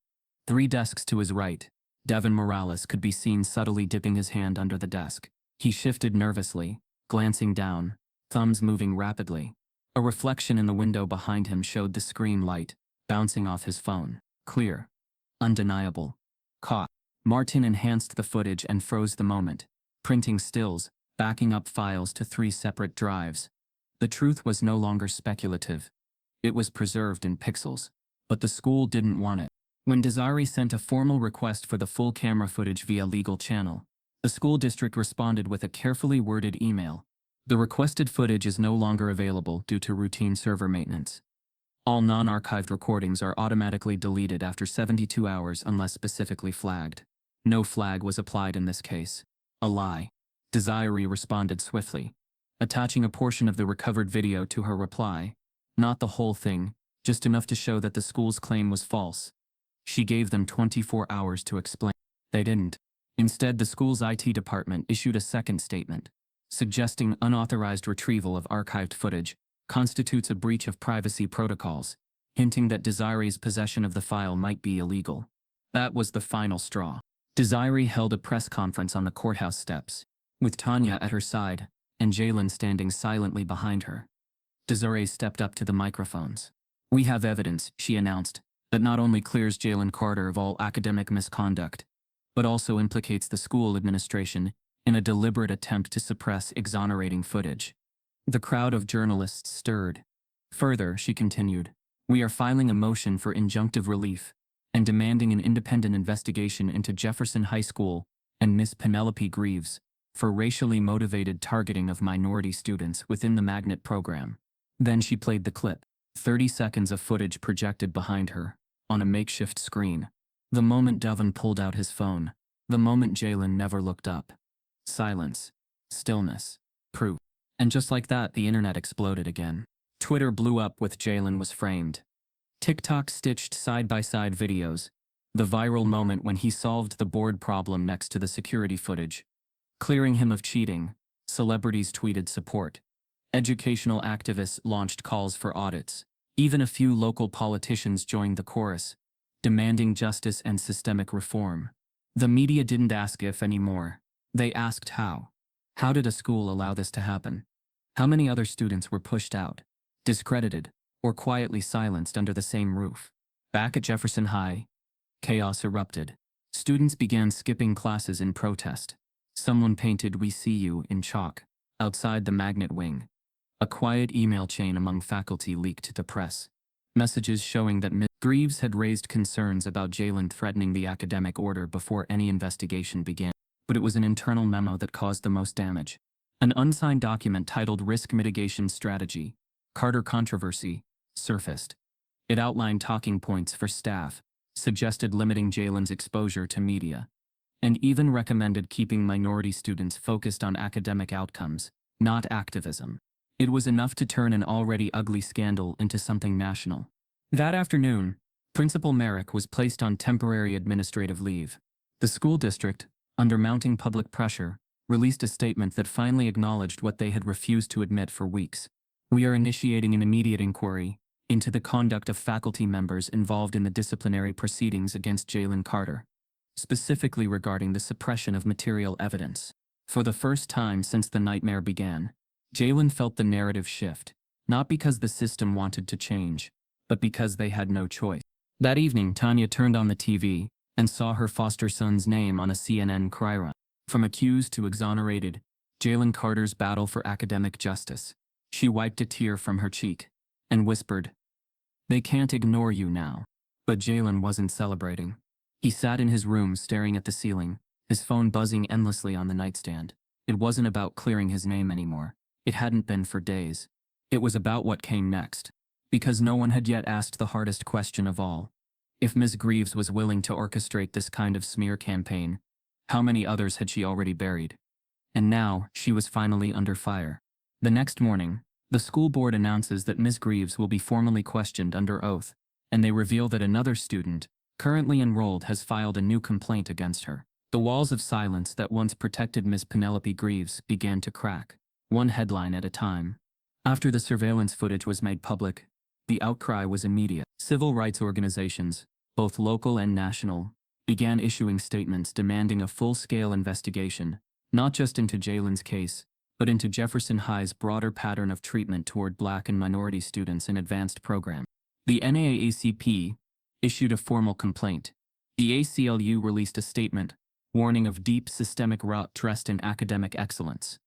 3 desks to his right, Devin Morales could be seen subtly dipping his hand under the desk. He shifted nervously, glancing down, thumbs moving rapidly. A reflection in the window behind him showed the screen light, bouncing off his phone. Clear. Undeniable. Caught. Martin enhanced the footage and froze the moment, printing stills, backing up files to 3 separate drives. The truth was no longer speculative. It was preserved in pixels. But the school didn't want it. When Desiree sent a formal request for the full camera footage via legal channel, the school district responded with a carefully worded email. The requested footage is no longer available due to routine server maintenance. All non-archived recordings are automatically deleted after 72 hours unless specifically flagged. No flag was applied in this case. A lie. Desiree responded swiftly, attaching a portion of the recovered video to her reply. Not the whole thing, just enough to show that the school's claim was false. She gave them 24 hours to explain. They didn't. Instead, the school's IT department issued a second statement, suggesting unauthorized retrieval of archived footage constitutes a breach of privacy protocols, hinting that Desiree's possession of the file might be illegal. That was the final straw. Desiree held a press conference on the courthouse steps, with Tanya at her side and Jalen standing silently behind her. Desiree stepped up to the microphones. "We have evidence," she announced, "that not only clears Jalen Carter of all academic misconduct, but also implicates the school administration in a deliberate attempt to suppress exonerating footage." The crowd of journalists stirred. Further, she continued, "We are filing a motion for injunctive relief and demanding an independent investigation into Jefferson High School and Miss Penelope Greaves for racially motivated targeting of minority students within the magnet program." Then she played the clip. 30 seconds of footage projected behind her, on a makeshift screen. The moment Devin pulled out his phone. The moment Jalen never looked up. Silence. Stillness. Proof. And just like that, the internet exploded again. Twitter blew up with Jalen was framed. TikTok stitched side-by-side videos. The viral moment when he solved the board problem next to the security footage, clearing him of cheating. Celebrities tweeted support. Educational activists launched calls for audits. Even a few local politicians joined the chorus, demanding justice and systemic reform. The media didn't ask if anymore. They asked how. How did a school allow this to happen? How many other students were pushed out, discredited, or quietly silenced under the same roof? Back at Jefferson High, chaos erupted. Students began skipping classes in protest. Someone painted "We see you" in chalk outside the magnet wing. A quiet email chain among faculty leaked to the press. Messages showing that Ms. Greaves had raised concerns about Jalen threatening the academic order before any investigation began. But it was an internal memo that caused the most damage. An unsigned document titled "Risk Mitigation Strategy, Carter Controversy" surfaced. It outlined talking points for staff, suggested limiting Jalen's exposure to media, and even recommended keeping minority students focused on academic outcomes, not activism. It was enough to turn an already ugly scandal into something national. That afternoon, Principal Merrick was placed on temporary administrative leave. The school district, under mounting public pressure, released a statement that finally acknowledged what they had refused to admit for weeks. "We are initiating an immediate inquiry into the conduct of faculty members involved in the disciplinary proceedings against Jalen Carter, specifically regarding the suppression of material evidence." For the first time since the nightmare began, Jalen felt the narrative shift. not because the system wanted to change, but because they had no choice. That evening, Tanya turned on the TV and saw her foster son's name on a CNN cry run. From accused to exonerated, Jalen Carter's battle for academic justice. She wiped a tear from her cheek and whispered, "They can't ignore you now." But Jalen wasn't celebrating. He sat in his room staring at the ceiling, his phone buzzing endlessly on the nightstand. It wasn't about clearing his name anymore. It hadn't been for days. It was about what came next. Because no one had yet asked the hardest question of all. If Ms. Greaves was willing to orchestrate this kind of smear campaign, how many others had she already buried? And now, she was finally under fire. The next morning, the school board announces that Ms. Greaves will be formally questioned under oath, and they reveal that another student, currently enrolled, has filed a new complaint against her. The walls of silence that once protected Ms. Penelope Greaves began to crack, one headline at a time. After the surveillance footage was made public, the outcry was immediate. Civil rights organizations, both local and national, began issuing statements demanding a full-scale investigation, not just into Jalen's case, but into Jefferson High's broader pattern of treatment toward Black and minority students in advanced programs. The NAACP issued a formal complaint. The ACLU released a statement warning of deep systemic rot dressed in academic excellence.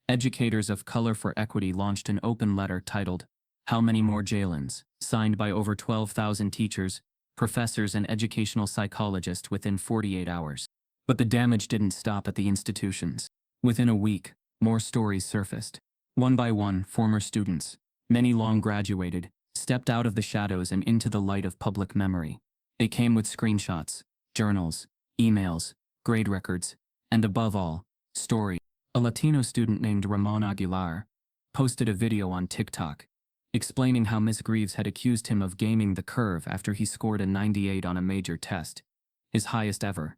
Educators of Color for Equity launched an open letter titled, "How Many More Jalens?" signed by over 12,000 teachers, professors, and educational psychologists within 48 hours. But the damage didn't stop at the institutions. Within a week, more stories surfaced. One by one, former students, many long graduated, stepped out of the shadows and into the light of public memory. They came with screenshots, journals, emails, grade records, and above all, stories. A Latino student named Ramon Aguilar posted a video on TikTok explaining how Ms. Greaves had accused him of gaming the curve after he scored a 98 on a major test, his highest ever.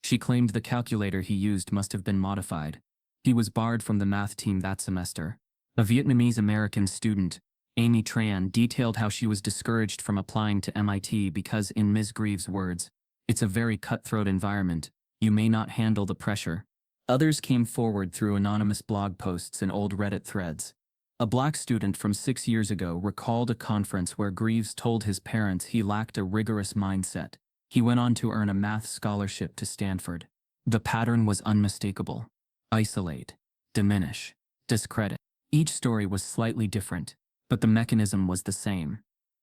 She claimed the calculator he used must have been modified. He was barred from the math team that semester. A Vietnamese-American student, Amy Tran, detailed how she was discouraged from applying to MIT because, in Ms. Greaves' words, "It's a very cutthroat environment. You may not handle the pressure." Others came forward through anonymous blog posts and old Reddit threads. A Black student from 6 years ago recalled a conference where Greaves told his parents he lacked a rigorous mindset. He went on to earn a math scholarship to Stanford. The pattern was unmistakable. Isolate, diminish, discredit. Each story was slightly different, but the mechanism was the same.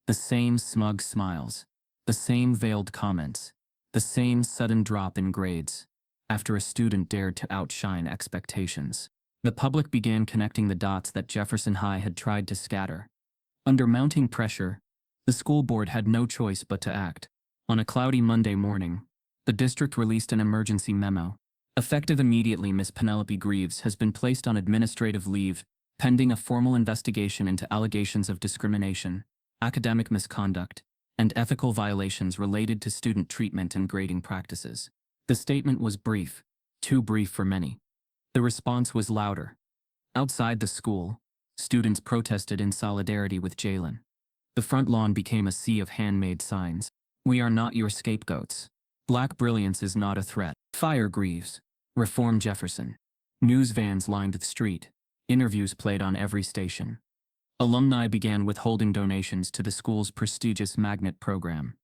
The same smug smiles, the same veiled comments, the same sudden drop in grades, after a student dared to outshine expectations. The public began connecting the dots that Jefferson High had tried to scatter. Under mounting pressure, the school board had no choice but to act. On a cloudy Monday morning, the district released an emergency memo. Effective immediately, Ms. Penelope Greaves has been placed on administrative leave, pending a formal investigation into allegations of discrimination, academic misconduct, and ethical violations related to student treatment and grading practices. The statement was brief, too brief for many. The response was louder. Outside the school, students protested in solidarity with Jalen. The front lawn became a sea of handmade signs. "We are not your scapegoats. Black brilliance is not a threat. Fire Greaves. Reform Jefferson." News vans lined the street. Interviews played on every station. Alumni began withholding donations to the school's prestigious magnet program.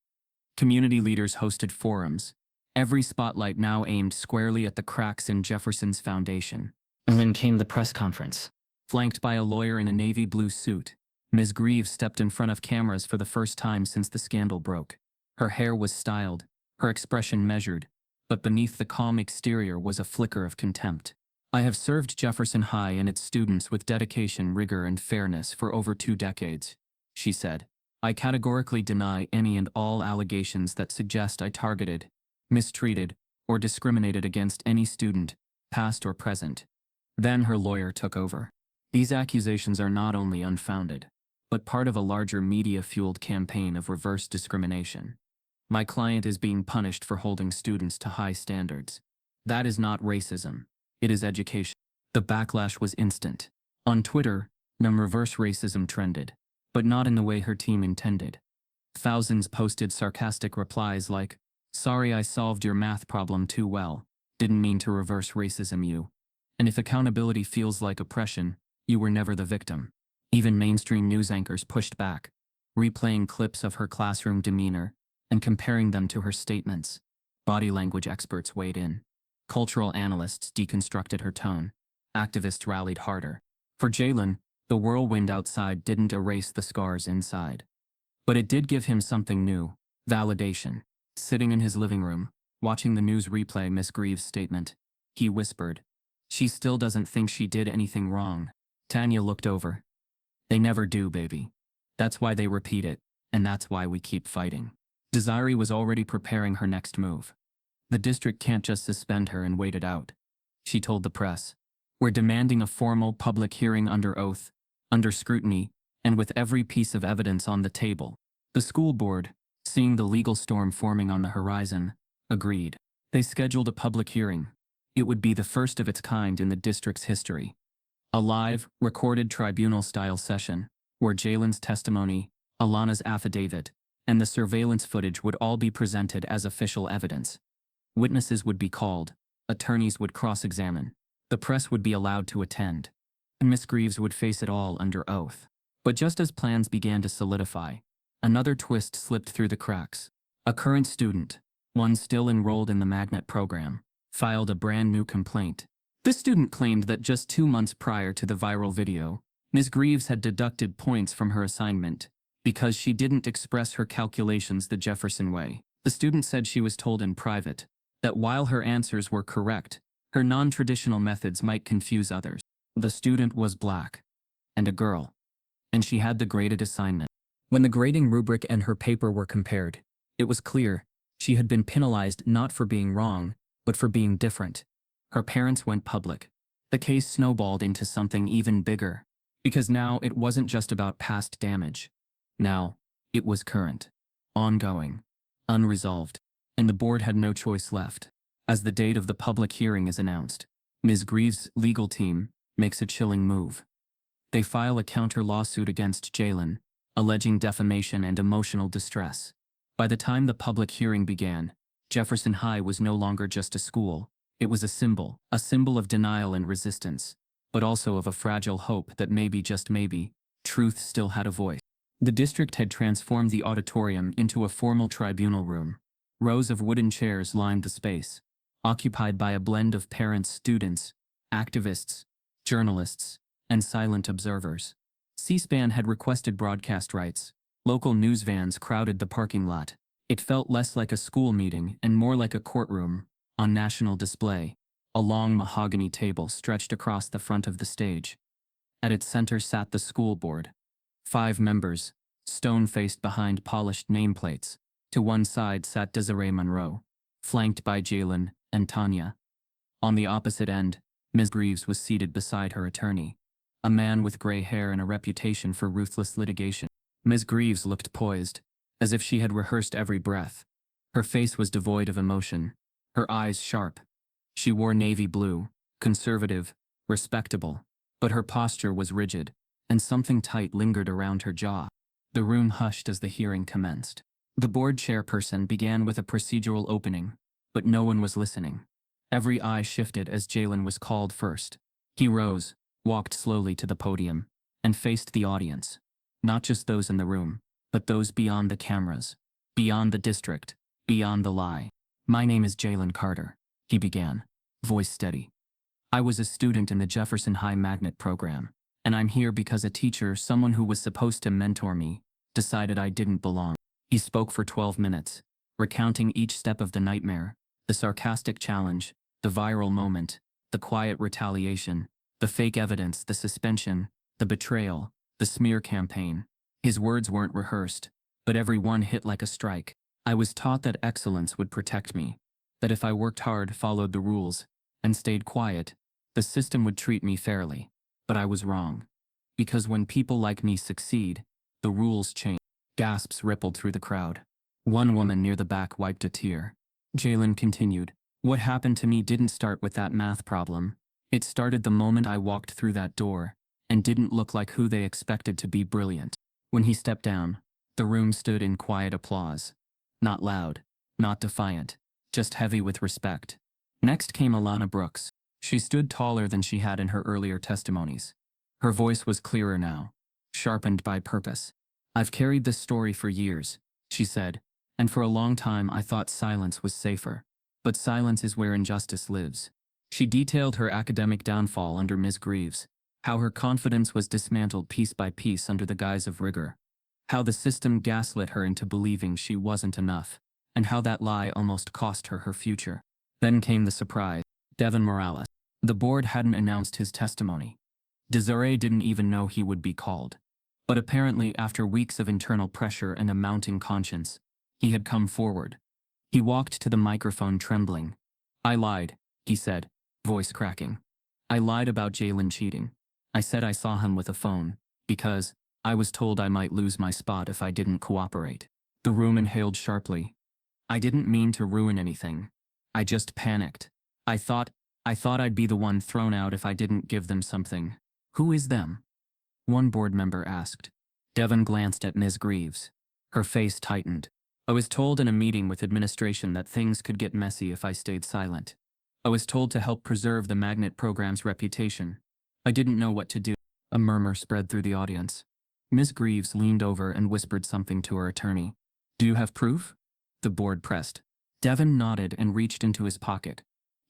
Community leaders hosted forums, every spotlight now aimed squarely at the cracks in Jefferson's foundation. And then came the press conference. Flanked by a lawyer in a navy blue suit, Ms. Greaves stepped in front of cameras for the first time since the scandal broke. Her hair was styled, her expression measured, but beneath the calm exterior was a flicker of contempt. "I have served Jefferson High and its students with dedication, rigor, and fairness for over 2 decades, she said. "I categorically deny any and all allegations that suggest I targeted, mistreated, or discriminated against any student, past or present." Then her lawyer took over. "These accusations are not only unfounded, but part of a larger media-fueled campaign of reverse discrimination. My client is being punished for holding students to high standards. That is not racism. It is education." The backlash was instant. On Twitter, reverse racism trended, but not in the way her team intended. Thousands posted sarcastic replies like, "Sorry I solved your math problem too well. Didn't mean to reverse racism you. And if accountability feels like oppression, you were never the victim." Even mainstream news anchors pushed back, replaying clips of her classroom demeanor and comparing them to her statements. Body language experts weighed in. Cultural analysts deconstructed her tone. Activists rallied harder. For Jalen, the whirlwind outside didn't erase the scars inside. But it did give him something new: validation. Sitting in his living room, watching the news replay Miss Greaves' statement, he whispered, "She still doesn't think she did anything wrong." Tanya looked over. "They never do, baby. That's why they repeat it, and that's why we keep fighting." Desiree was already preparing her next move. "The district can't just suspend her and wait it out," she told the press. "We're demanding a formal public hearing under oath, under scrutiny, and with every piece of evidence on the table." The school board, seeing the legal storm forming on the horizon, agreed. They scheduled a public hearing. It would be the first of its kind in the district's history. A live, recorded tribunal-style session, where Jalen's testimony, Alana's affidavit, and the surveillance footage would all be presented as official evidence. Witnesses would be called, attorneys would cross-examine, the press would be allowed to attend, and Miss Greaves would face it all under oath. But just as plans began to solidify, another twist slipped through the cracks. A current student, one still enrolled in the magnet program, filed a brand new complaint. This student claimed that just 2 months prior to the viral video, Ms. Greaves had deducted points from her assignment because she didn't express her calculations the Jefferson way. The student said she was told in private that while her answers were correct, her non-traditional methods might confuse others. The student was black and a girl, and she had the graded assignment. When the grading rubric and her paper were compared, it was clear she had been penalized not for being wrong, but for being different. Her parents went public. The case snowballed into something even bigger, because now it wasn't just about past damage. Now, it was current, ongoing, unresolved, and the board had no choice left. As the date of the public hearing is announced, Ms. Greaves' legal team makes a chilling move. They file a counter-lawsuit against Jalen, alleging defamation and emotional distress. By the time the public hearing began, Jefferson High was no longer just a school. It was a symbol of denial and resistance, but also of a fragile hope that maybe, just maybe, truth still had a voice. The district had transformed the auditorium into a formal tribunal room. Rows of wooden chairs lined the space, occupied by a blend of parents, students, activists, journalists, and silent observers. C-SPAN had requested broadcast rights. Local news vans crowded the parking lot. It felt less like a school meeting and more like a courtroom, on national display. A long mahogany table stretched across the front of the stage. At its center sat the school board. 5 members, stone-faced behind polished nameplates. To one side sat Desiree Monroe, flanked by Jalen and Tanya. On the opposite end, Ms. Greaves was seated beside her attorney, a man with gray hair and a reputation for ruthless litigation. Ms. Greaves looked poised, as if she had rehearsed every breath. Her face was devoid of emotion, her eyes sharp. She wore navy blue, conservative, respectable, but her posture was rigid, and something tight lingered around her jaw. The room hushed as the hearing commenced. The board chairperson began with a procedural opening, but no one was listening. Every eye shifted as Jalen was called first. He rose, walked slowly to the podium, and faced the audience. Not just those in the room, but those beyond the cameras, beyond the district, beyond the lie. "My name is Jalen Carter," he began, voice steady. "I was a student in the Jefferson High Magnet program, and I'm here because a teacher, someone who was supposed to mentor me, decided I didn't belong." He spoke for 12 minutes, recounting each step of the nightmare, the sarcastic challenge, the viral moment, the quiet retaliation, the fake evidence, the suspension, the betrayal, the smear campaign. His words weren't rehearsed, but every one hit like a strike. "I was taught that excellence would protect me, that if I worked hard, followed the rules, and stayed quiet, the system would treat me fairly. But I was wrong. Because when people like me succeed, the rules change." Gasps rippled through the crowd. One woman near the back wiped a tear. Jalen continued, "What happened to me didn't start with that math problem. It started the moment I walked through that door, and didn't look like who they expected to be brilliant." When he stepped down, the room stood in quiet applause. Not loud, not defiant, just heavy with respect. Next came Alana Brooks. She stood taller than she had in her earlier testimonies. Her voice was clearer now. sharpened by purpose. I've carried this story for years, she said, and for a long time I thought silence was safer. But silence is where injustice lives. She detailed her academic downfall under Ms. Greaves, how her confidence was dismantled piece by piece under the guise of rigor, how the system gaslit her into believing she wasn't enough, and how that lie almost cost her her future. Then came the surprise. Devin Morales. The board hadn't announced his testimony. Desiree didn't even know he would be called. But apparently, after weeks of internal pressure and a mounting conscience, he had come forward. He walked to the microphone trembling. I lied, he said, voice cracking. I lied about Jalen cheating. I said I saw him with a phone, because I was told I might lose my spot if I didn't cooperate. The room inhaled sharply. I didn't mean to ruin anything. I just panicked. I thought I'd be the one thrown out if I didn't give them something. Who is them? One board member asked. Devin glanced at Ms. Greaves. Her face tightened. I was told in a meeting with administration that things could get messy if I stayed silent. I was told to help preserve the magnet program's reputation. I didn't know what to do. A murmur spread through the audience. Ms. Greaves leaned over and whispered something to her attorney. Do you have proof? The board pressed. Devin nodded and reached into his pocket.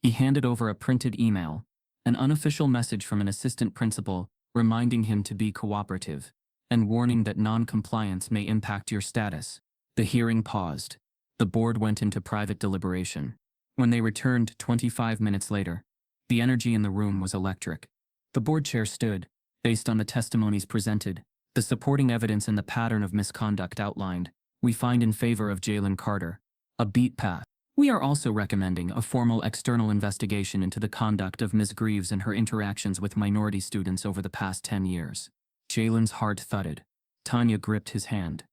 He handed over a printed email, an unofficial message from an assistant principal reminding him to be cooperative, and warning that non-compliance may impact your status. The hearing paused. The board went into private deliberation. When they returned 25 minutes later, the energy in the room was electric. The board chair stood, based on the testimonies presented, the supporting evidence and the pattern of misconduct outlined. We find in favor of Jalen Carter a beat path. We are also recommending a formal external investigation into the conduct of Ms. Greaves and her interactions with minority students over the past 10 years. Jalen's heart thudded. Tanya gripped his hand.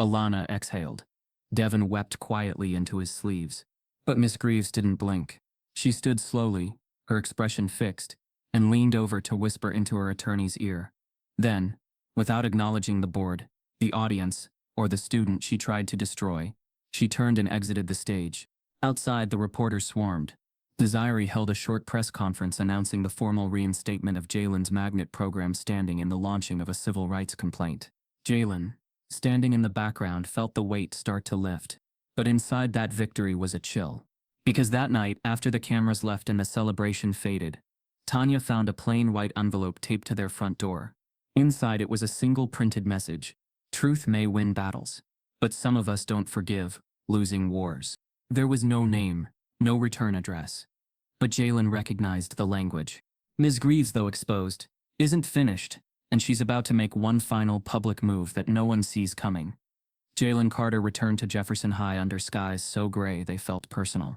Alana exhaled. Devin wept quietly into his sleeves. But Ms. Greaves didn't blink. She stood slowly, her expression fixed, and leaned over to whisper into her attorney's ear. Then, without acknowledging the board, the audience, or the student she tried to destroy, she turned and exited the stage. Outside, the reporters swarmed. Desiree held a short press conference announcing the formal reinstatement of Jalen's magnet program standing in the launching of a civil rights complaint. Jalen, standing in the background, felt the weight start to lift. But inside that victory was a chill. Because that night, after the cameras left and the celebration faded, Tanya found a plain white envelope taped to their front door. Inside it was a single printed message. Truth may win battles, but some of us don't forgive losing wars. There was no name, no return address. But Jalen recognized the language. Ms. Greaves, though exposed, isn't finished, and she's about to make one final public move that no one sees coming. Jalen Carter returned to Jefferson High under skies so gray they felt personal.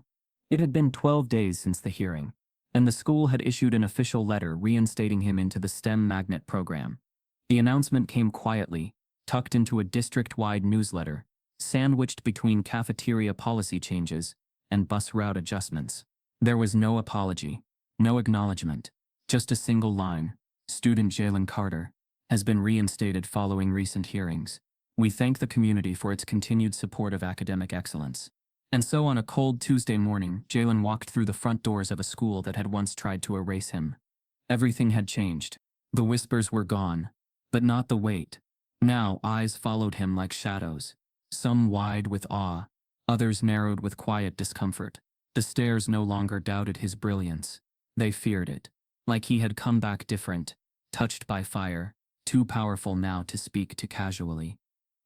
It had been 12 days since the hearing, and the school had issued an official letter reinstating him into the STEM magnet program. The announcement came quietly, tucked into a district-wide newsletter, sandwiched between cafeteria policy changes and bus route adjustments. There was no apology, no acknowledgement, just a single line. Student Jalen Carter has been reinstated following recent hearings. We thank the community for its continued support of academic excellence. And so on a cold Tuesday morning, Jalen walked through the front doors of a school that had once tried to erase him. Everything had changed. The whispers were gone, but not the weight. Now eyes followed him like shadows, some wide with awe, others narrowed with quiet discomfort. The stares no longer doubted his brilliance. They feared it, like he had come back different, touched by fire, too powerful now to speak to casually.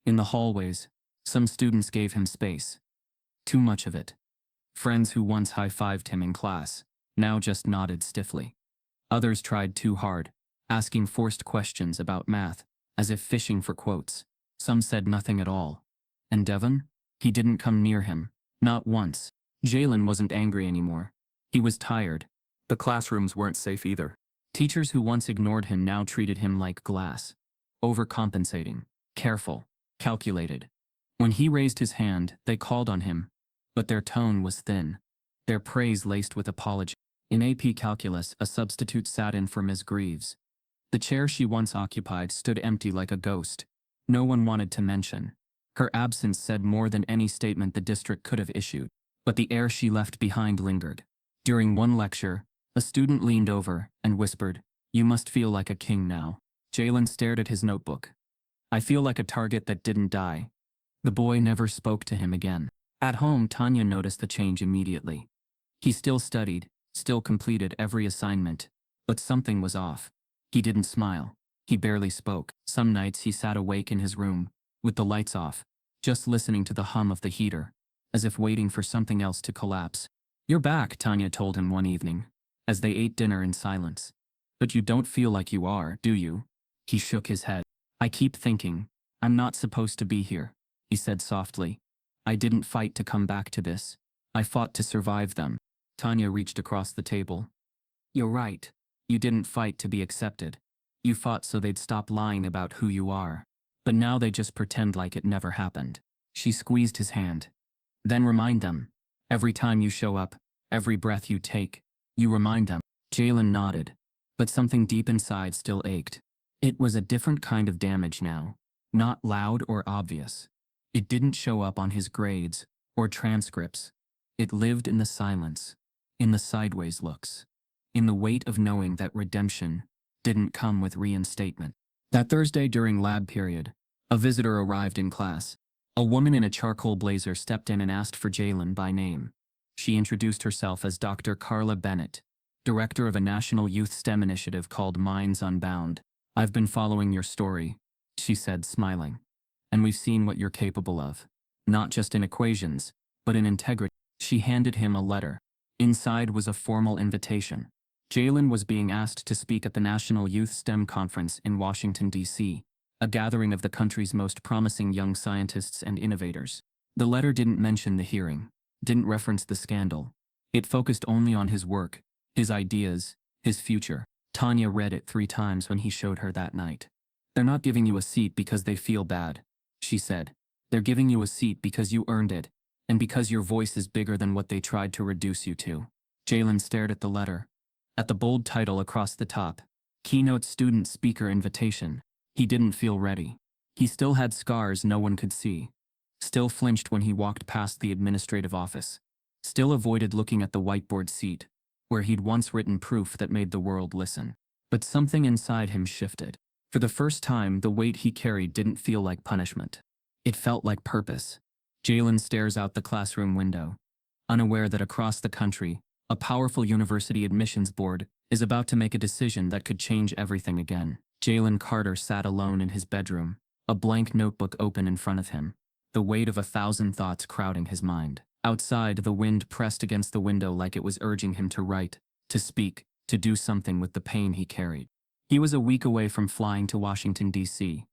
In the hallways, some students gave him space. Too much of it. Friends who once high-fived him in class now just nodded stiffly. Others tried too hard, asking forced questions about math, as if fishing for quotes. Some said nothing at all. And Devin? He didn't come near him. Not once. Jalen wasn't angry anymore. He was tired. The classrooms weren't safe either. Teachers who once ignored him now treated him like glass. Overcompensating. Careful. Calculated. When he raised his hand, they called on him. But their tone was thin. Their praise laced with apology. In AP Calculus, a substitute sat in for Ms. Greaves. The chair she once occupied stood empty like a ghost. No one wanted to mention. Her absence said more than any statement the district could have issued. But the air she left behind lingered. During one lecture, a student leaned over and whispered, "You must feel like a king now." Jalen stared at his notebook. I feel like a target that didn't die. The boy never spoke to him again. At home, Tanya noticed the change immediately. He still studied, still completed every assignment, but something was off. He didn't smile. He barely spoke. Some nights he sat awake in his room, with the lights off, just listening to the hum of the heater, as if waiting for something else to collapse. You're back, Tanya told him one evening, as they ate dinner in silence. But you don't feel like you are, do you? He shook his head. I keep thinking, I'm not supposed to be here, he said softly. I didn't fight to come back to this. I fought to survive them. Tanya reached across the table. You're right. You didn't fight to be accepted. You fought so they'd stop lying about who you are. But now they just pretend like it never happened. She squeezed his hand. Then remind them. Every time you show up, every breath you take, you remind them. Jalen nodded. But something deep inside still ached. It was a different kind of damage now. Not loud or obvious. It didn't show up on his grades or transcripts. It lived in the silence, in the sideways looks, in the weight of knowing that redemption didn't come with reinstatement. That Thursday during lab period, a visitor arrived in class. A woman in a charcoal blazer stepped in and asked for Jalen by name. She introduced herself as Dr. Carla Bennett, director of a national youth STEM initiative called Minds Unbound. I've been following your story, she said, smiling. And we've seen what you're capable of. Not just in equations, but in integrity. She handed him a letter. Inside was a formal invitation. Jalen was being asked to speak at the National Youth STEM Conference in Washington, D.C., a gathering of the country's most promising young scientists and innovators. The letter didn't mention the hearing, didn't reference the scandal. It focused only on his work, his ideas, his future. Tanya read it 3 times when he showed her that night. They're not giving you a seat because they feel bad, she said. They're giving you a seat because you earned it, and because your voice is bigger than what they tried to reduce you to. Jalen stared at the letter, at the bold title across the top, Keynote Student Speaker Invitation. He didn't feel ready. He still had scars no one could see. Still flinched when he walked past the administrative office. Still avoided looking at the whiteboard seat, where he'd once written proof that made the world listen. But something inside him shifted. For the first time, the weight he carried didn't feel like punishment. It felt like purpose. Jalen stares out the classroom window, unaware that across the country, a powerful university admissions board is about to make a decision that could change everything again. Jalen Carter sat alone in his bedroom, a blank notebook open in front of him, the weight of 1,000 thoughts crowding his mind. Outside, the wind pressed against the window like it was urging him to write, to speak, to do something with the pain he carried. He was a week away from flying to Washington, D.C.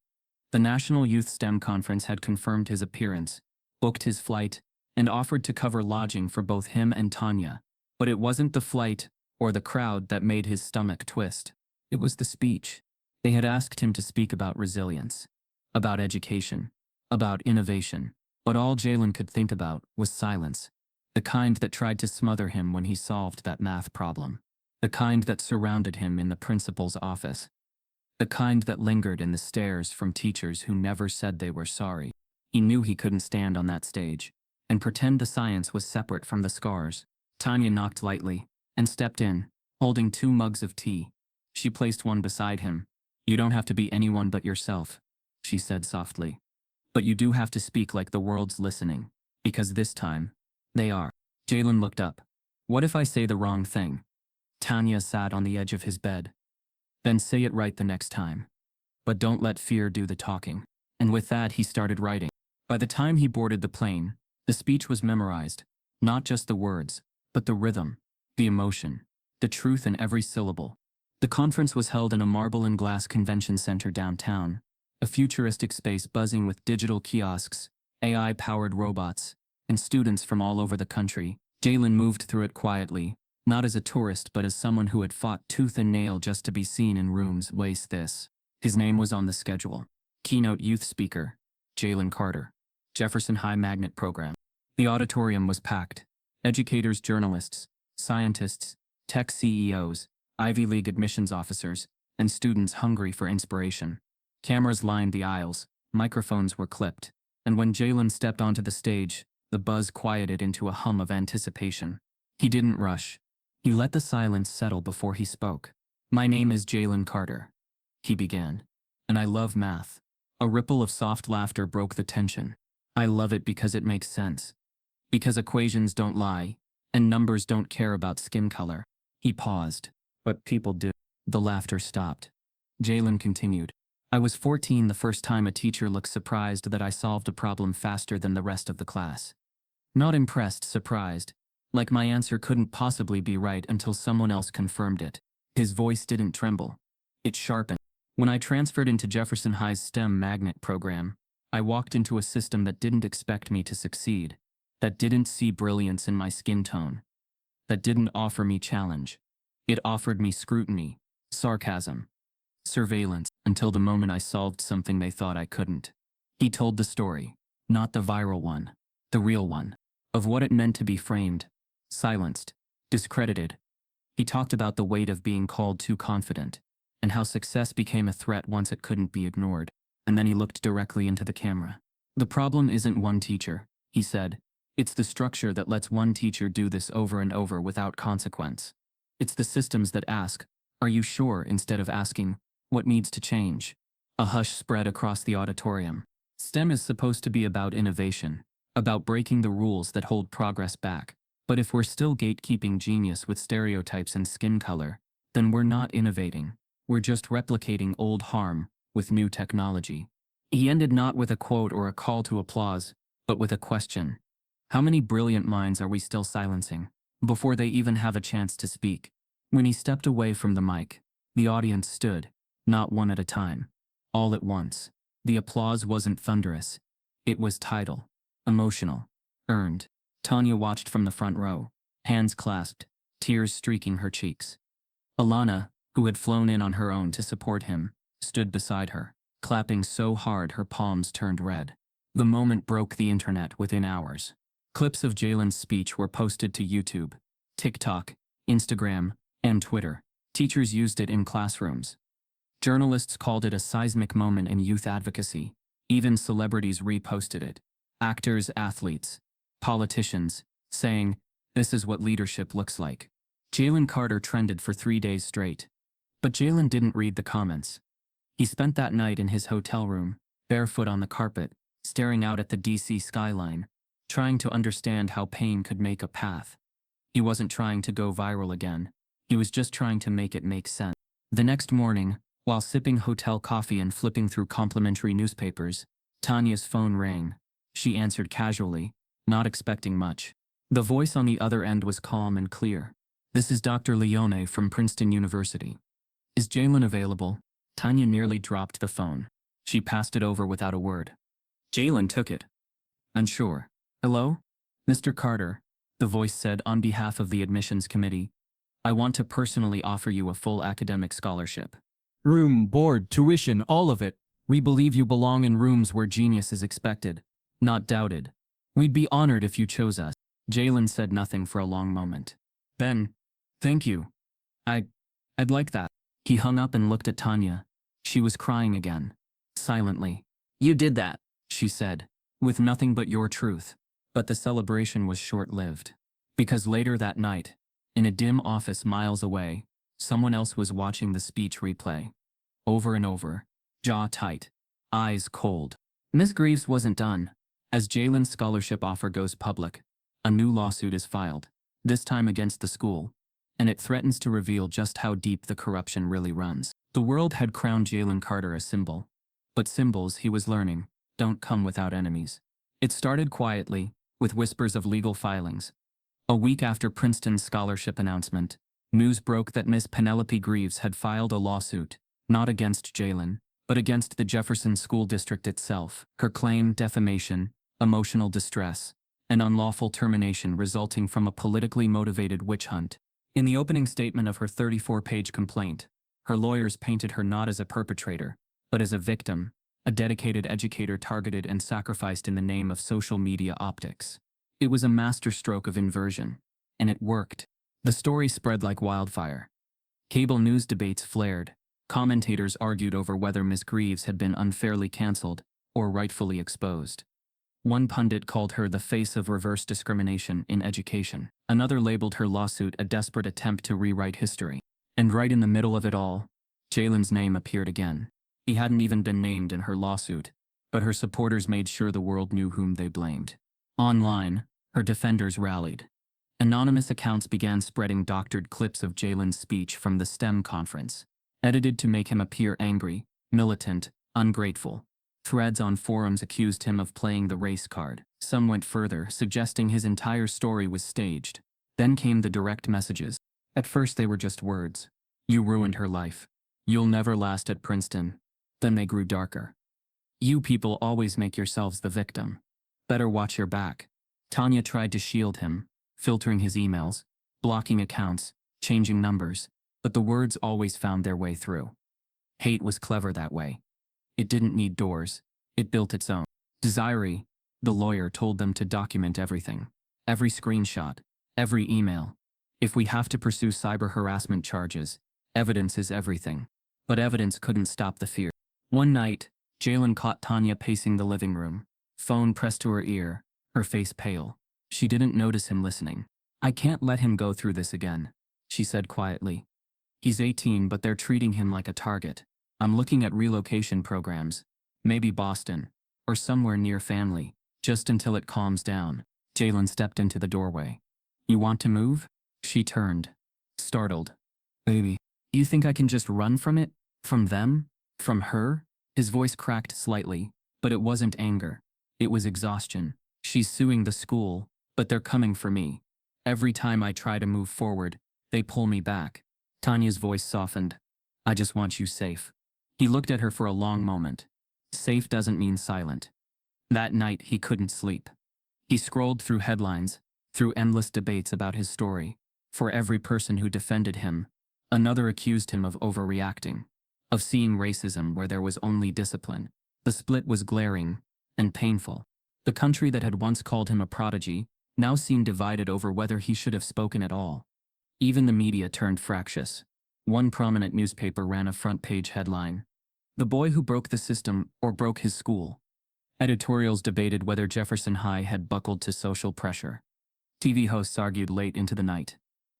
The National Youth STEM Conference had confirmed his appearance, booked his flight, and offered to cover lodging for both him and Tanya. But it wasn't the flight or the crowd that made his stomach twist. It was the speech. They had asked him to speak about resilience, about education, about innovation. But all Jalen could think about was silence. The kind that tried to smother him when he solved that math problem. The kind that surrounded him in the principal's office. The kind that lingered in the stares from teachers who never said they were sorry. He knew he couldn't stand on that stage and pretend the science was separate from the scars. Tanya knocked lightly and stepped in, holding 2 mugs of tea. She placed one beside him. You don't have to be anyone but yourself, she said softly. But you do have to speak like the world's listening, because this time, they are. Jalen looked up. What if I say the wrong thing? Tanya sat on the edge of his bed. Then say it right the next time. But don't let fear do the talking. And with that, he started writing. By the time he boarded the plane, the speech was memorized. Not just the words, but the rhythm, the emotion, the truth in every syllable. The conference was held in a marble and glass convention center downtown, a futuristic space buzzing with digital kiosks, AI-powered robots, and students from all over the country. Jalen moved through it quietly, not as a tourist but as someone who had fought tooth and nail just to be seen in rooms like this. His name was on the schedule. Keynote Youth Speaker, Jalen Carter. Jefferson High Magnet Program. The auditorium was packed. Educators, journalists, scientists, tech CEOs, Ivy League admissions officers, and students hungry for inspiration. Cameras lined the aisles, microphones were clipped, and when Jalen stepped onto the stage, the buzz quieted into a hum of anticipation. He didn't rush. He let the silence settle before he spoke. My name is Jalen Carter, he began. And I love math. A ripple of soft laughter broke the tension. I love it because it makes sense. Because equations don't lie, and numbers don't care about skin color. He paused. But people do. The laughter stopped. Jalen continued. I was 14 the first time a teacher looked surprised that I solved a problem faster than the rest of the class. Not impressed, surprised. Like my answer couldn't possibly be right until someone else confirmed it. His voice didn't tremble. It sharpened. When I transferred into Jefferson High's STEM magnet program, I walked into a system that didn't expect me to succeed, that didn't see brilliance in my skin tone, that didn't offer me challenge. It offered me scrutiny, sarcasm, surveillance, until the moment I solved something they thought I couldn't. He told the story, not the viral one, the real one, of what it meant to be framed, silenced, discredited. He talked about the weight of being called too confident, and how success became a threat once it couldn't be ignored. And then he looked directly into the camera. The problem isn't one teacher, he said. It's the structure that lets one teacher do this over and over without consequence. It's the systems that ask, are you sure, instead of asking, what needs to change? A hush spread across the auditorium. STEM is supposed to be about innovation, about breaking the rules that hold progress back. But if we're still gatekeeping genius with stereotypes and skin color, then we're not innovating. We're just replicating old harm with new technology. He ended not with a quote or a call to applause, but with a question. How many brilliant minds are we still silencing before they even have a chance to speak? When he stepped away from the mic, the audience stood, not one at a time, all at once. The applause wasn't thunderous. It was tidal, emotional, earned. Tanya watched from the front row, hands clasped, tears streaking her cheeks. Alana, who had flown in on her own to support him, stood beside her, clapping so hard her palms turned red. The moment broke the internet within hours. Clips of Jalen's speech were posted to YouTube, TikTok, Instagram, and Twitter. Teachers used it in classrooms. Journalists called it a seismic moment in youth advocacy. Even celebrities reposted it. Actors, athletes, politicians, saying, this is what leadership looks like. Jalen Carter trended for 3 days straight. But Jalen didn't read the comments. He spent that night in his hotel room, barefoot on the carpet, staring out at the DC skyline, trying to understand how pain could make a path. He wasn't trying to go viral again. He was just trying to make it make sense. The next morning, while sipping hotel coffee and flipping through complimentary newspapers, Tanya's phone rang. She answered casually, not expecting much. The voice on the other end was calm and clear. This is Dr. Leone from Princeton University. Is Jalen available? Tanya nearly dropped the phone. She passed it over without a word. Jalen took it. Unsure. Hello? Mr. Carter, the voice said on behalf of the admissions committee. I want to personally offer you a full academic scholarship. Room, board, tuition, all of it. We believe you belong in rooms where genius is expected, not doubted. We'd be honored if you chose us. Jalen said nothing for a long moment. Ben, thank you. I'd like that. He hung up and looked at Tanya. She was crying again. Silently. You did that, she said, with nothing but your truth. But the celebration was short-lived. Because later that night, in a dim office miles away, someone else was watching the speech replay. Over and over, jaw tight, eyes cold. Miss Greaves wasn't done. As Jalen's scholarship offer goes public, a new lawsuit is filed, this time against the school, and it threatens to reveal just how deep the corruption really runs. The world had crowned Jalen Carter a symbol, but symbols, he was learning, don't come without enemies. It started quietly, with whispers of legal filings. A week after Princeton's scholarship announcement, news broke that Miss Penelope Greaves had filed a lawsuit, not against Jalen, but against the Jefferson School District itself. Her claim, defamation, emotional distress, and unlawful termination resulting from a politically motivated witch hunt. In the opening statement of her 34-page complaint, her lawyers painted her not as a perpetrator, but as a victim, a dedicated educator targeted and sacrificed in the name of social media optics. It was a masterstroke of inversion, and it worked. The story spread like wildfire. Cable news debates flared. Commentators argued over whether Miss Greaves had been unfairly canceled or rightfully exposed. One pundit called her the face of reverse discrimination in education. Another labeled her lawsuit a desperate attempt to rewrite history. And right in the middle of it all, Jalen's name appeared again. He hadn't even been named in her lawsuit, but her supporters made sure the world knew whom they blamed. Online, her defenders rallied. Anonymous accounts began spreading doctored clips of Jalen's speech from the STEM conference, edited to make him appear angry, militant, ungrateful. Threads on forums accused him of playing the race card. Some went further, suggesting his entire story was staged. Then came the direct messages. At first they were just words. You ruined her life. You'll never last at Princeton. Then they grew darker. You people always make yourselves the victim. Better watch your back. Tanya tried to shield him, filtering his emails, blocking accounts, changing numbers, but the words always found their way through. Hate was clever that way. It didn't need doors. It built its own. Desiree, the lawyer, told them to document everything. Every screenshot, every email. If we have to pursue cyber harassment charges, evidence is everything. But evidence couldn't stop the fear. One night, Jalen caught Tanya pacing the living room, phone pressed to her ear, her face pale. She didn't notice him listening. I can't let him go through this again, she said quietly. He's 18, but they're treating him like a target. I'm looking at relocation programs, maybe Boston, or somewhere near family, just until it calms down. Jalen stepped into the doorway. You want to move? She turned, startled. Baby, you think I can just run from it? From them? From her? His voice cracked slightly, but it wasn't anger. It was exhaustion. She's suing the school, but they're coming for me. Every time I try to move forward, they pull me back. Tanya's voice softened. I just want you safe. He looked at her for a long moment. Safe doesn't mean silent. That night he couldn't sleep. He scrolled through headlines, through endless debates about his story. For every person who defended him, another accused him of overreacting, of seeing racism where there was only discipline. The split was glaring and painful. The country that had once called him a prodigy now seemed divided over whether he should have spoken at all. Even the media turned fractious. One prominent newspaper ran a front-page headline: "The boy who broke the system or broke his school." Editorials debated whether Jefferson High had buckled to social pressure. TV hosts argued late into the night.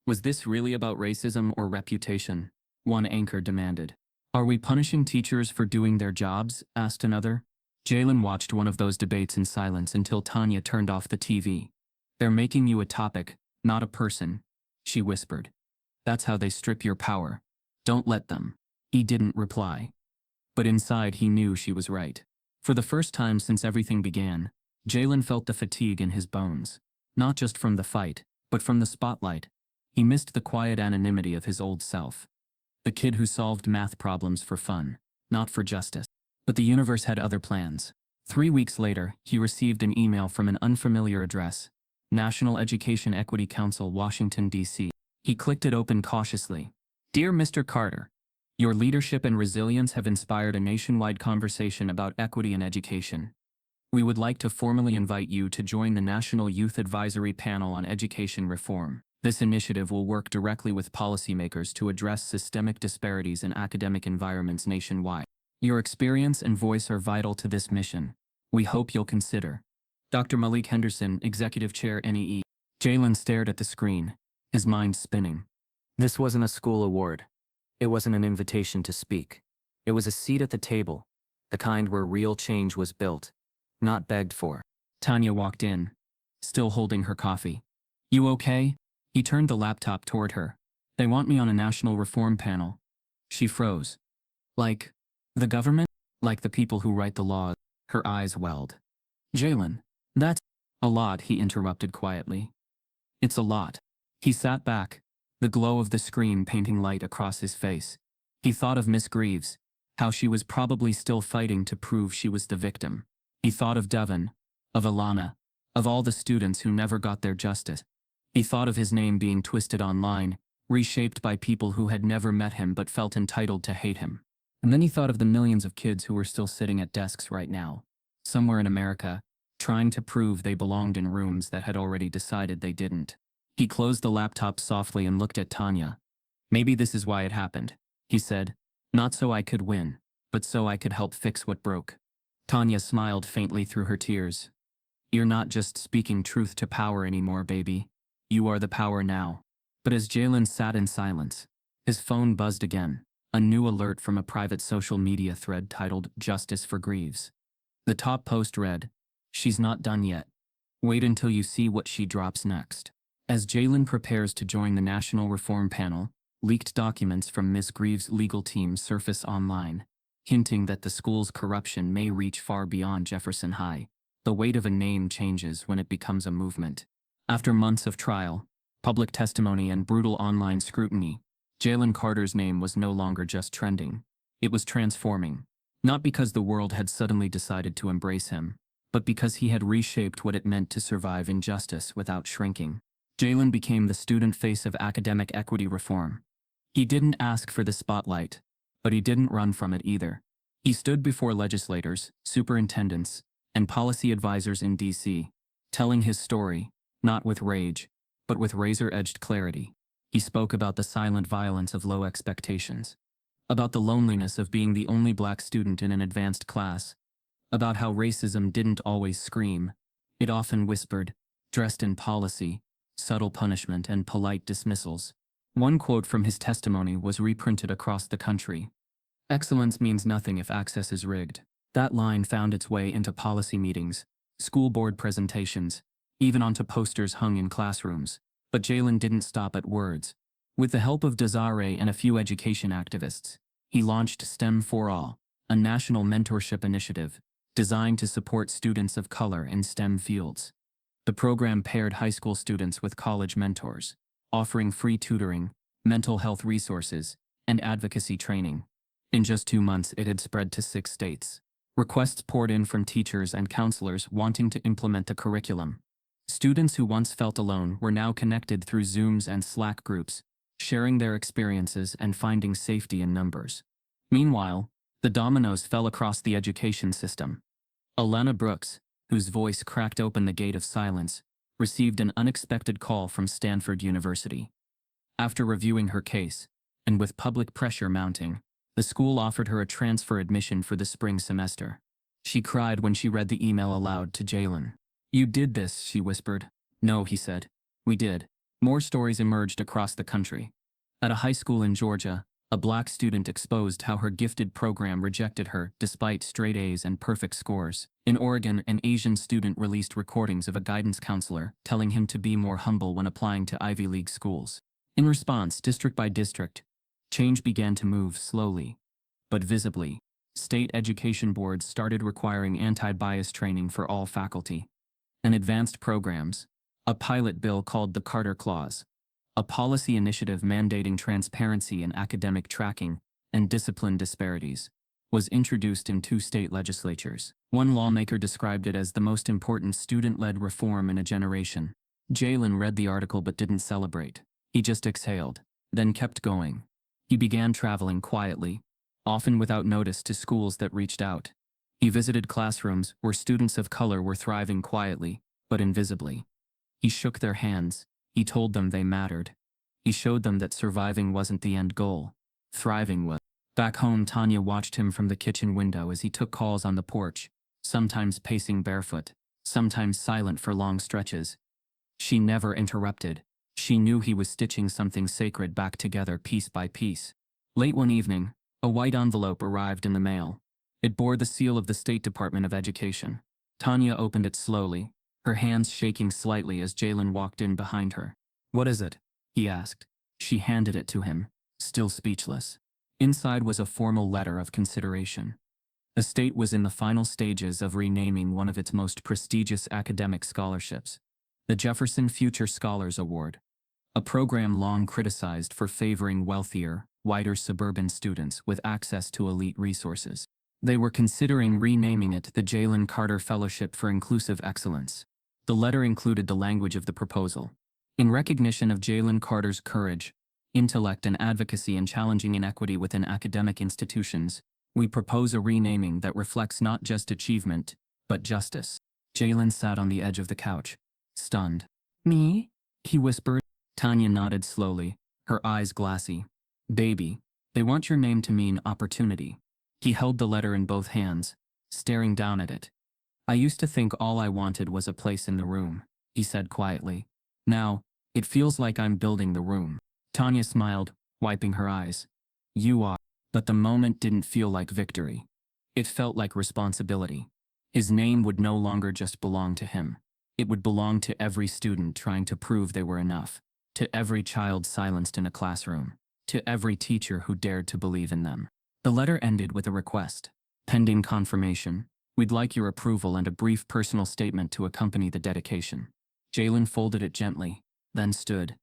Was this really about racism or reputation? One anchor demanded. Are we punishing teachers for doing their jobs? Asked another. Jalen watched one of those debates in silence until Tanya turned off the TV. They're making you a topic, not a person, she whispered. That's how they strip your power. Don't let them. He didn't reply. But inside he knew she was right. For the first time since everything began, Jalen felt the fatigue in his bones. Not just from the fight, but from the spotlight. He missed the quiet anonymity of his old self. The kid who solved math problems for fun, not for justice. But the universe had other plans. 3 weeks later, he received an email from an unfamiliar address. National Education Equity Council, Washington, D.C. He clicked it open cautiously. Dear Mr. Carter, your leadership and resilience have inspired a nationwide conversation about equity in education. We would like to formally invite you to join the National Youth Advisory Panel on Education Reform. This initiative will work directly with policymakers to address systemic disparities in academic environments nationwide. Your experience and voice are vital to this mission. We hope you'll consider. Dr. Malik Henderson, Executive Chair, NEE. Jalen stared at the screen, his mind spinning. This wasn't a school award. It wasn't an invitation to speak. It was a seat at the table, the kind where real change was built, not begged for. Tanya walked in, still holding her coffee. You okay? He turned the laptop toward her. They want me on a national reform panel. She froze. Like the government? Like the people who write the laws? Her eyes welled. Jalen, that's a lot, he interrupted quietly. It's a lot. He sat back, the glow of the screen painting light across his face. He thought of Miss Greaves, how she was probably still fighting to prove she was the victim. He thought of Devon, of Alana, of all the students who never got their justice. He thought of his name being twisted online, reshaped by people who had never met him but felt entitled to hate him. And then he thought of the millions of kids who were still sitting at desks right now, somewhere in America, trying to prove they belonged in rooms that had already decided they didn't. He closed the laptop softly and looked at Tanya. Maybe this is why it happened, he said. Not so I could win, but so I could help fix what broke. Tanya smiled faintly through her tears. You're not just speaking truth to power anymore, baby. You are the power now. But as Jalen sat in silence, his phone buzzed again. A new alert from a private social media thread titled "Justice for Greaves." The top post read, "She's not done yet. Wait until you see what she drops next." As Jalen prepares to join the National Reform Panel, leaked documents from Ms. Greaves' legal team surface online, hinting that the school's corruption may reach far beyond Jefferson High. The weight of a name changes when it becomes a movement. After months of trial, public testimony, and brutal online scrutiny, Jalen Carter's name was no longer just trending. It was transforming. Not because the world had suddenly decided to embrace him, but because he had reshaped what it meant to survive injustice without shrinking. Jalen became the student face of academic equity reform. He didn't ask for the spotlight, but he didn't run from it either. He stood before legislators, superintendents, and policy advisors in D.C., telling his story, not with rage, but with razor-edged clarity. He spoke about the silent violence of low expectations, about the loneliness of being the only black student in an advanced class, about how racism didn't always scream. It often whispered, dressed in policy, subtle punishment, and polite dismissals. One quote from his testimony was reprinted across the country. "Excellence means nothing if access is rigged." That line found its way into policy meetings, school board presentations, even onto posters hung in classrooms. But Jalen didn't stop at words. With the help of Desiree and a few education activists, he launched STEM for All, a national mentorship initiative designed to support students of color in STEM fields. The program paired high school students with college mentors, offering free tutoring, mental health resources, and advocacy training. In just 2 months, it had spread to 6 states. Requests poured in from teachers and counselors wanting to implement the curriculum. Students who once felt alone were now connected through Zooms and Slack groups, sharing their experiences and finding safety in numbers. Meanwhile, the dominoes fell across the education system. Alana Brooks, whose voice cracked open the gate of silence, received an unexpected call from Stanford University. After reviewing her case, and with public pressure mounting, the school offered her a transfer admission for the spring semester. She cried when she read the email aloud to Jalen. "You did this," she whispered. "No," he said. "We did." More stories emerged across the country. At a high school in Georgia, a black student exposed how her gifted program rejected her despite straight A's and perfect scores. In Oregon, an Asian student released recordings of a guidance counselor telling him to be more humble when applying to Ivy League schools. In response, district by district, change began to move slowly, but visibly. State education boards started requiring anti-bias training for all faculty. And advanced programs, a pilot bill called the Carter Clause, a policy initiative mandating transparency in academic tracking and discipline disparities, was introduced in 2 state legislatures. One lawmaker described it as the most important student-led reform in a generation. Jalen read the article but didn't celebrate. He just exhaled, then kept going. He began traveling quietly, often without notice, to schools that reached out. He visited classrooms where students of color were thriving quietly, but invisibly. He shook their hands. He told them they mattered. He showed them that surviving wasn't the end goal. Thriving was. Back home, Tanya watched him from the kitchen window as he took calls on the porch, sometimes pacing barefoot, sometimes silent for long stretches. She never interrupted. She knew he was stitching something sacred back together piece by piece. Late one evening, a white envelope arrived in the mail. It bore the seal of the State Department of Education. Tanya opened it slowly, her hands shaking slightly as Jalen walked in behind her. "What is it?" he asked. She handed it to him, still speechless. Inside was a formal letter of consideration. The state was in the final stages of renaming one of its most prestigious academic scholarships, the Jefferson Future Scholars Award, a program long criticized for favoring wealthier, whiter suburban students with access to elite resources. They were considering renaming it the Jalen Carter Fellowship for Inclusive Excellence. The letter included the language of the proposal. "In recognition of Jalen Carter's courage, intellect, and advocacy in challenging inequity within academic institutions, we propose a renaming that reflects not just achievement, but justice." Jalen sat on the edge of the couch, stunned. "Me?" he whispered. Tanya nodded slowly, her eyes glassy. "Baby, they want your name to mean opportunity." He held the letter in both hands, staring down at it. "I used to think all I wanted was a place in the room," he said quietly. "Now, it feels like I'm building the room." Tanya smiled, wiping her eyes. "You are." But the moment didn't feel like victory. It felt like responsibility. His name would no longer just belong to him. It would belong to every student trying to prove they were enough, to every child silenced in a classroom, to every teacher who dared to believe in them. The letter ended with a request. Pending confirmation, we'd like your approval and a brief personal statement to accompany the dedication. Jalen folded it gently, then stood.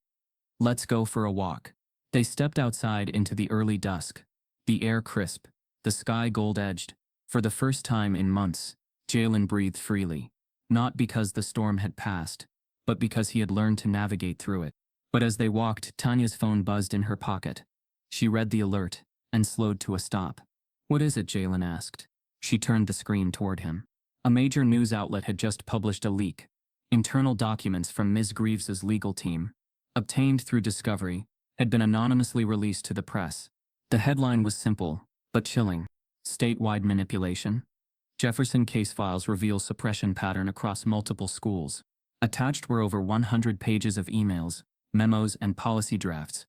Let's go for a walk. They stepped outside into the early dusk, the air crisp, the sky gold-edged. For the first time in months, Jalen breathed freely, not because the storm had passed, but because he had learned to navigate through it. But as they walked, Tanya's phone buzzed in her pocket. She read the alert and slowed to a stop. What is it? Jalen asked. She turned the screen toward him. A major news outlet had just published a leak. Internal documents from Ms. Greaves's legal team, obtained through discovery, had been anonymously released to the press. The headline was simple, but chilling. Statewide manipulation. Jefferson case files reveal suppression pattern across multiple schools. Attached were over 100 pages of emails, memos, and policy drafts,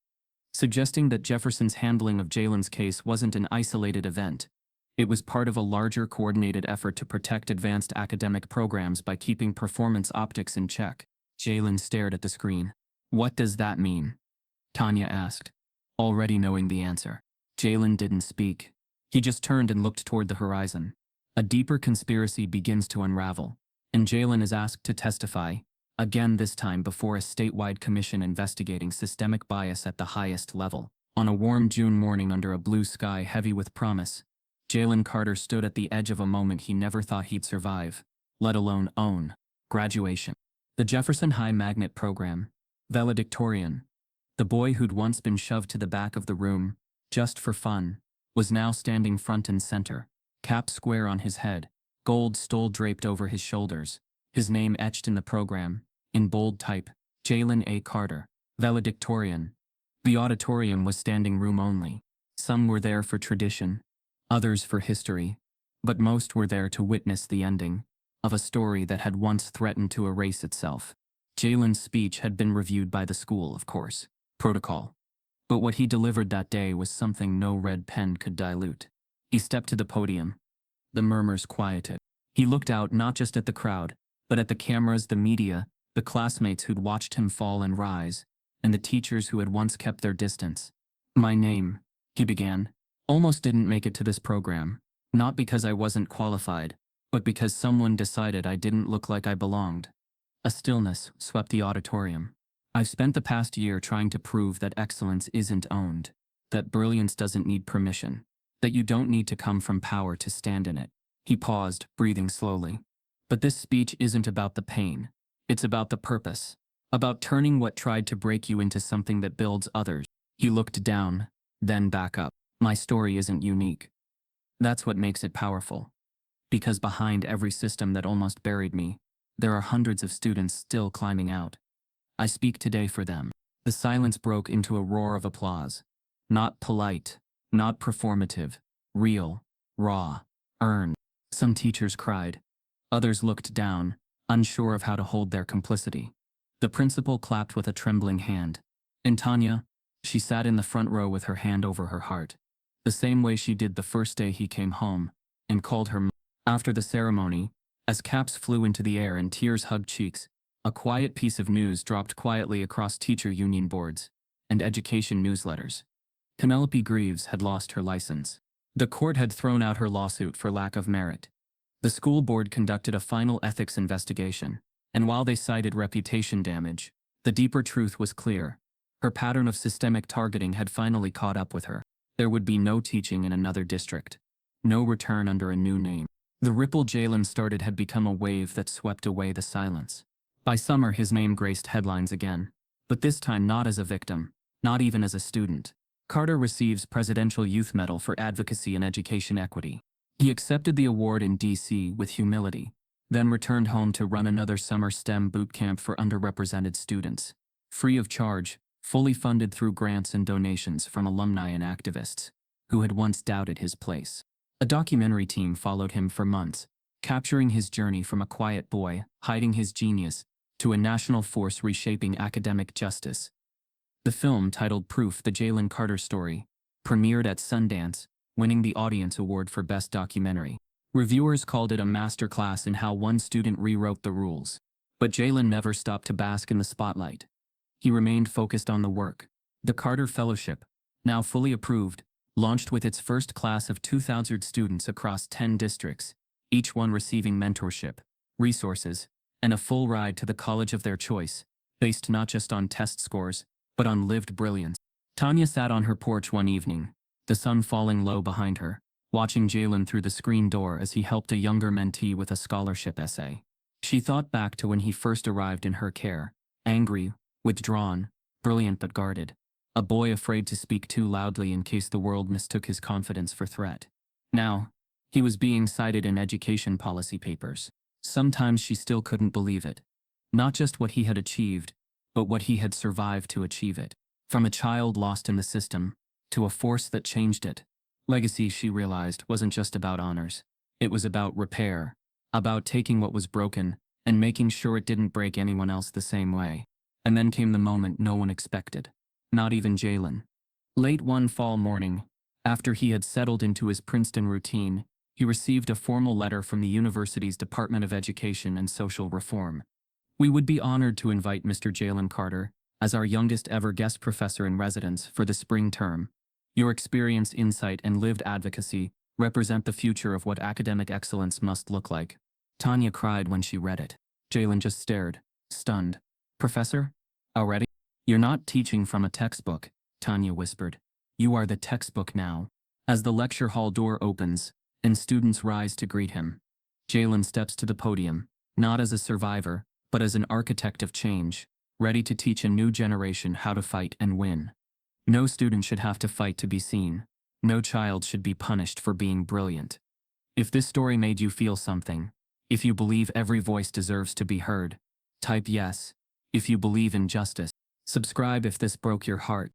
suggesting that Jefferson's handling of Jalen's case wasn't an isolated event. It was part of a larger coordinated effort to protect advanced academic programs by keeping performance optics in check. Jalen stared at the screen. What does that mean? Tanya asked, already knowing the answer. Jalen didn't speak. He just turned and looked toward the horizon. A deeper conspiracy begins to unravel, and Jalen is asked to testify, again this time before a statewide commission investigating systemic bias at the highest level. On a warm June morning under a blue sky heavy with promise, Jalen Carter stood at the edge of a moment he never thought he'd survive, let alone own. Graduation. The Jefferson High Magnet Program. Valedictorian. The boy who'd once been shoved to the back of the room, just for fun, was now standing front and center, cap square on his head, gold stole draped over his shoulders, his name etched in the program, in bold type, Jalen A. Carter, valedictorian. The auditorium was standing room only. Some were there for tradition, others for history, but most were there to witness the ending of a story that had once threatened to erase itself. Jalen's speech had been reviewed by the school, of course, protocol. But what he delivered that day was something no red pen could dilute. He stepped to the podium. The murmurs quieted. He looked out not just at the crowd, but at the cameras, the media, the classmates who'd watched him fall and rise, and the teachers who had once kept their distance. My name, he began, almost didn't make it to this program, not because I wasn't qualified, but because someone decided I didn't look like I belonged. A stillness swept the auditorium. I've spent the past year trying to prove that excellence isn't owned, that brilliance doesn't need permission, that you don't need to come from power to stand in it. He paused, breathing slowly. But this speech isn't about the pain. It's about the purpose. About turning what tried to break you into something that builds others. He looked down, then back up. My story isn't unique. That's what makes it powerful. Because behind every system that almost buried me, there are hundreds of students still climbing out. I speak today for them. The silence broke into a roar of applause. Not polite, not performative, real, raw, earned. Some teachers cried. Others looked down, unsure of how to hold their complicity. The principal clapped with a trembling hand. And Tanya, she sat in the front row with her hand over her heart, the same way she did the first day he came home, and called her mom. After the ceremony, as caps flew into the air and tears hugged cheeks, a quiet piece of news dropped quietly across teacher union boards and education newsletters. Penelope Greaves had lost her license. The court had thrown out her lawsuit for lack of merit. The school board conducted a final ethics investigation, and while they cited reputation damage, the deeper truth was clear. Her pattern of systemic targeting had finally caught up with her. There would be no teaching in another district. No return under a new name. The ripple Jalen started had become a wave that swept away the silence. By summer, his name graced headlines again, but this time not as a victim, not even as a student. Carter receives Presidential Youth Medal for Advocacy and Education Equity. He accepted the award in D.C. with humility, then returned home to run another summer STEM boot camp for underrepresented students. Free of charge, fully funded through grants and donations from alumni and activists who had once doubted his place. A documentary team followed him for months, capturing his journey from a quiet boy, hiding his genius, to a national force reshaping academic justice. The film, titled Proof: The Jalen Carter Story, premiered at Sundance, winning the Audience Award for Best Documentary. Reviewers called it a masterclass in how one student rewrote the rules. But Jalen never stopped to bask in the spotlight. He remained focused on the work. The Carter Fellowship, now fully approved, launched with its first class of 2,000 students across 10 districts, each one receiving mentorship, resources, and a full ride to the college of their choice, based not just on test scores, but on lived brilliance. Tanya sat on her porch one evening, the sun falling low behind her, watching Jalen through the screen door as he helped a younger mentee with a scholarship essay. She thought back to when he first arrived in her care, angry, withdrawn, brilliant but guarded. A boy afraid to speak too loudly in case the world mistook his confidence for threat. Now, he was being cited in education policy papers. Sometimes she still couldn't believe it. Not just what he had achieved, but what he had survived to achieve it. From a child lost in the system, to a force that changed it. Legacy, she realized, wasn't just about honors. It was about repair, about taking what was broken and making sure it didn't break anyone else the same way. And then came the moment no one expected. Not even Jalen. Late one fall morning, after he had settled into his Princeton routine, he received a formal letter from the university's Department of Education and Social Reform. We would be honored to invite Mr. Jalen Carter as our youngest ever guest professor in residence for the spring term. Your experience, insight, and lived advocacy represent the future of what academic excellence must look like. Tanya cried when she read it. Jalen just stared, stunned. Professor? Already? You're not teaching from a textbook, Tanya whispered. You are the textbook now. As the lecture hall door opens, and students rise to greet him, Jalen steps to the podium, not as a survivor, but as an architect of change, ready to teach a new generation how to fight and win. No student should have to fight to be seen. No child should be punished for being brilliant. If this story made you feel something, if you believe every voice deserves to be heard, type yes. If you believe in justice, subscribe if this broke your heart.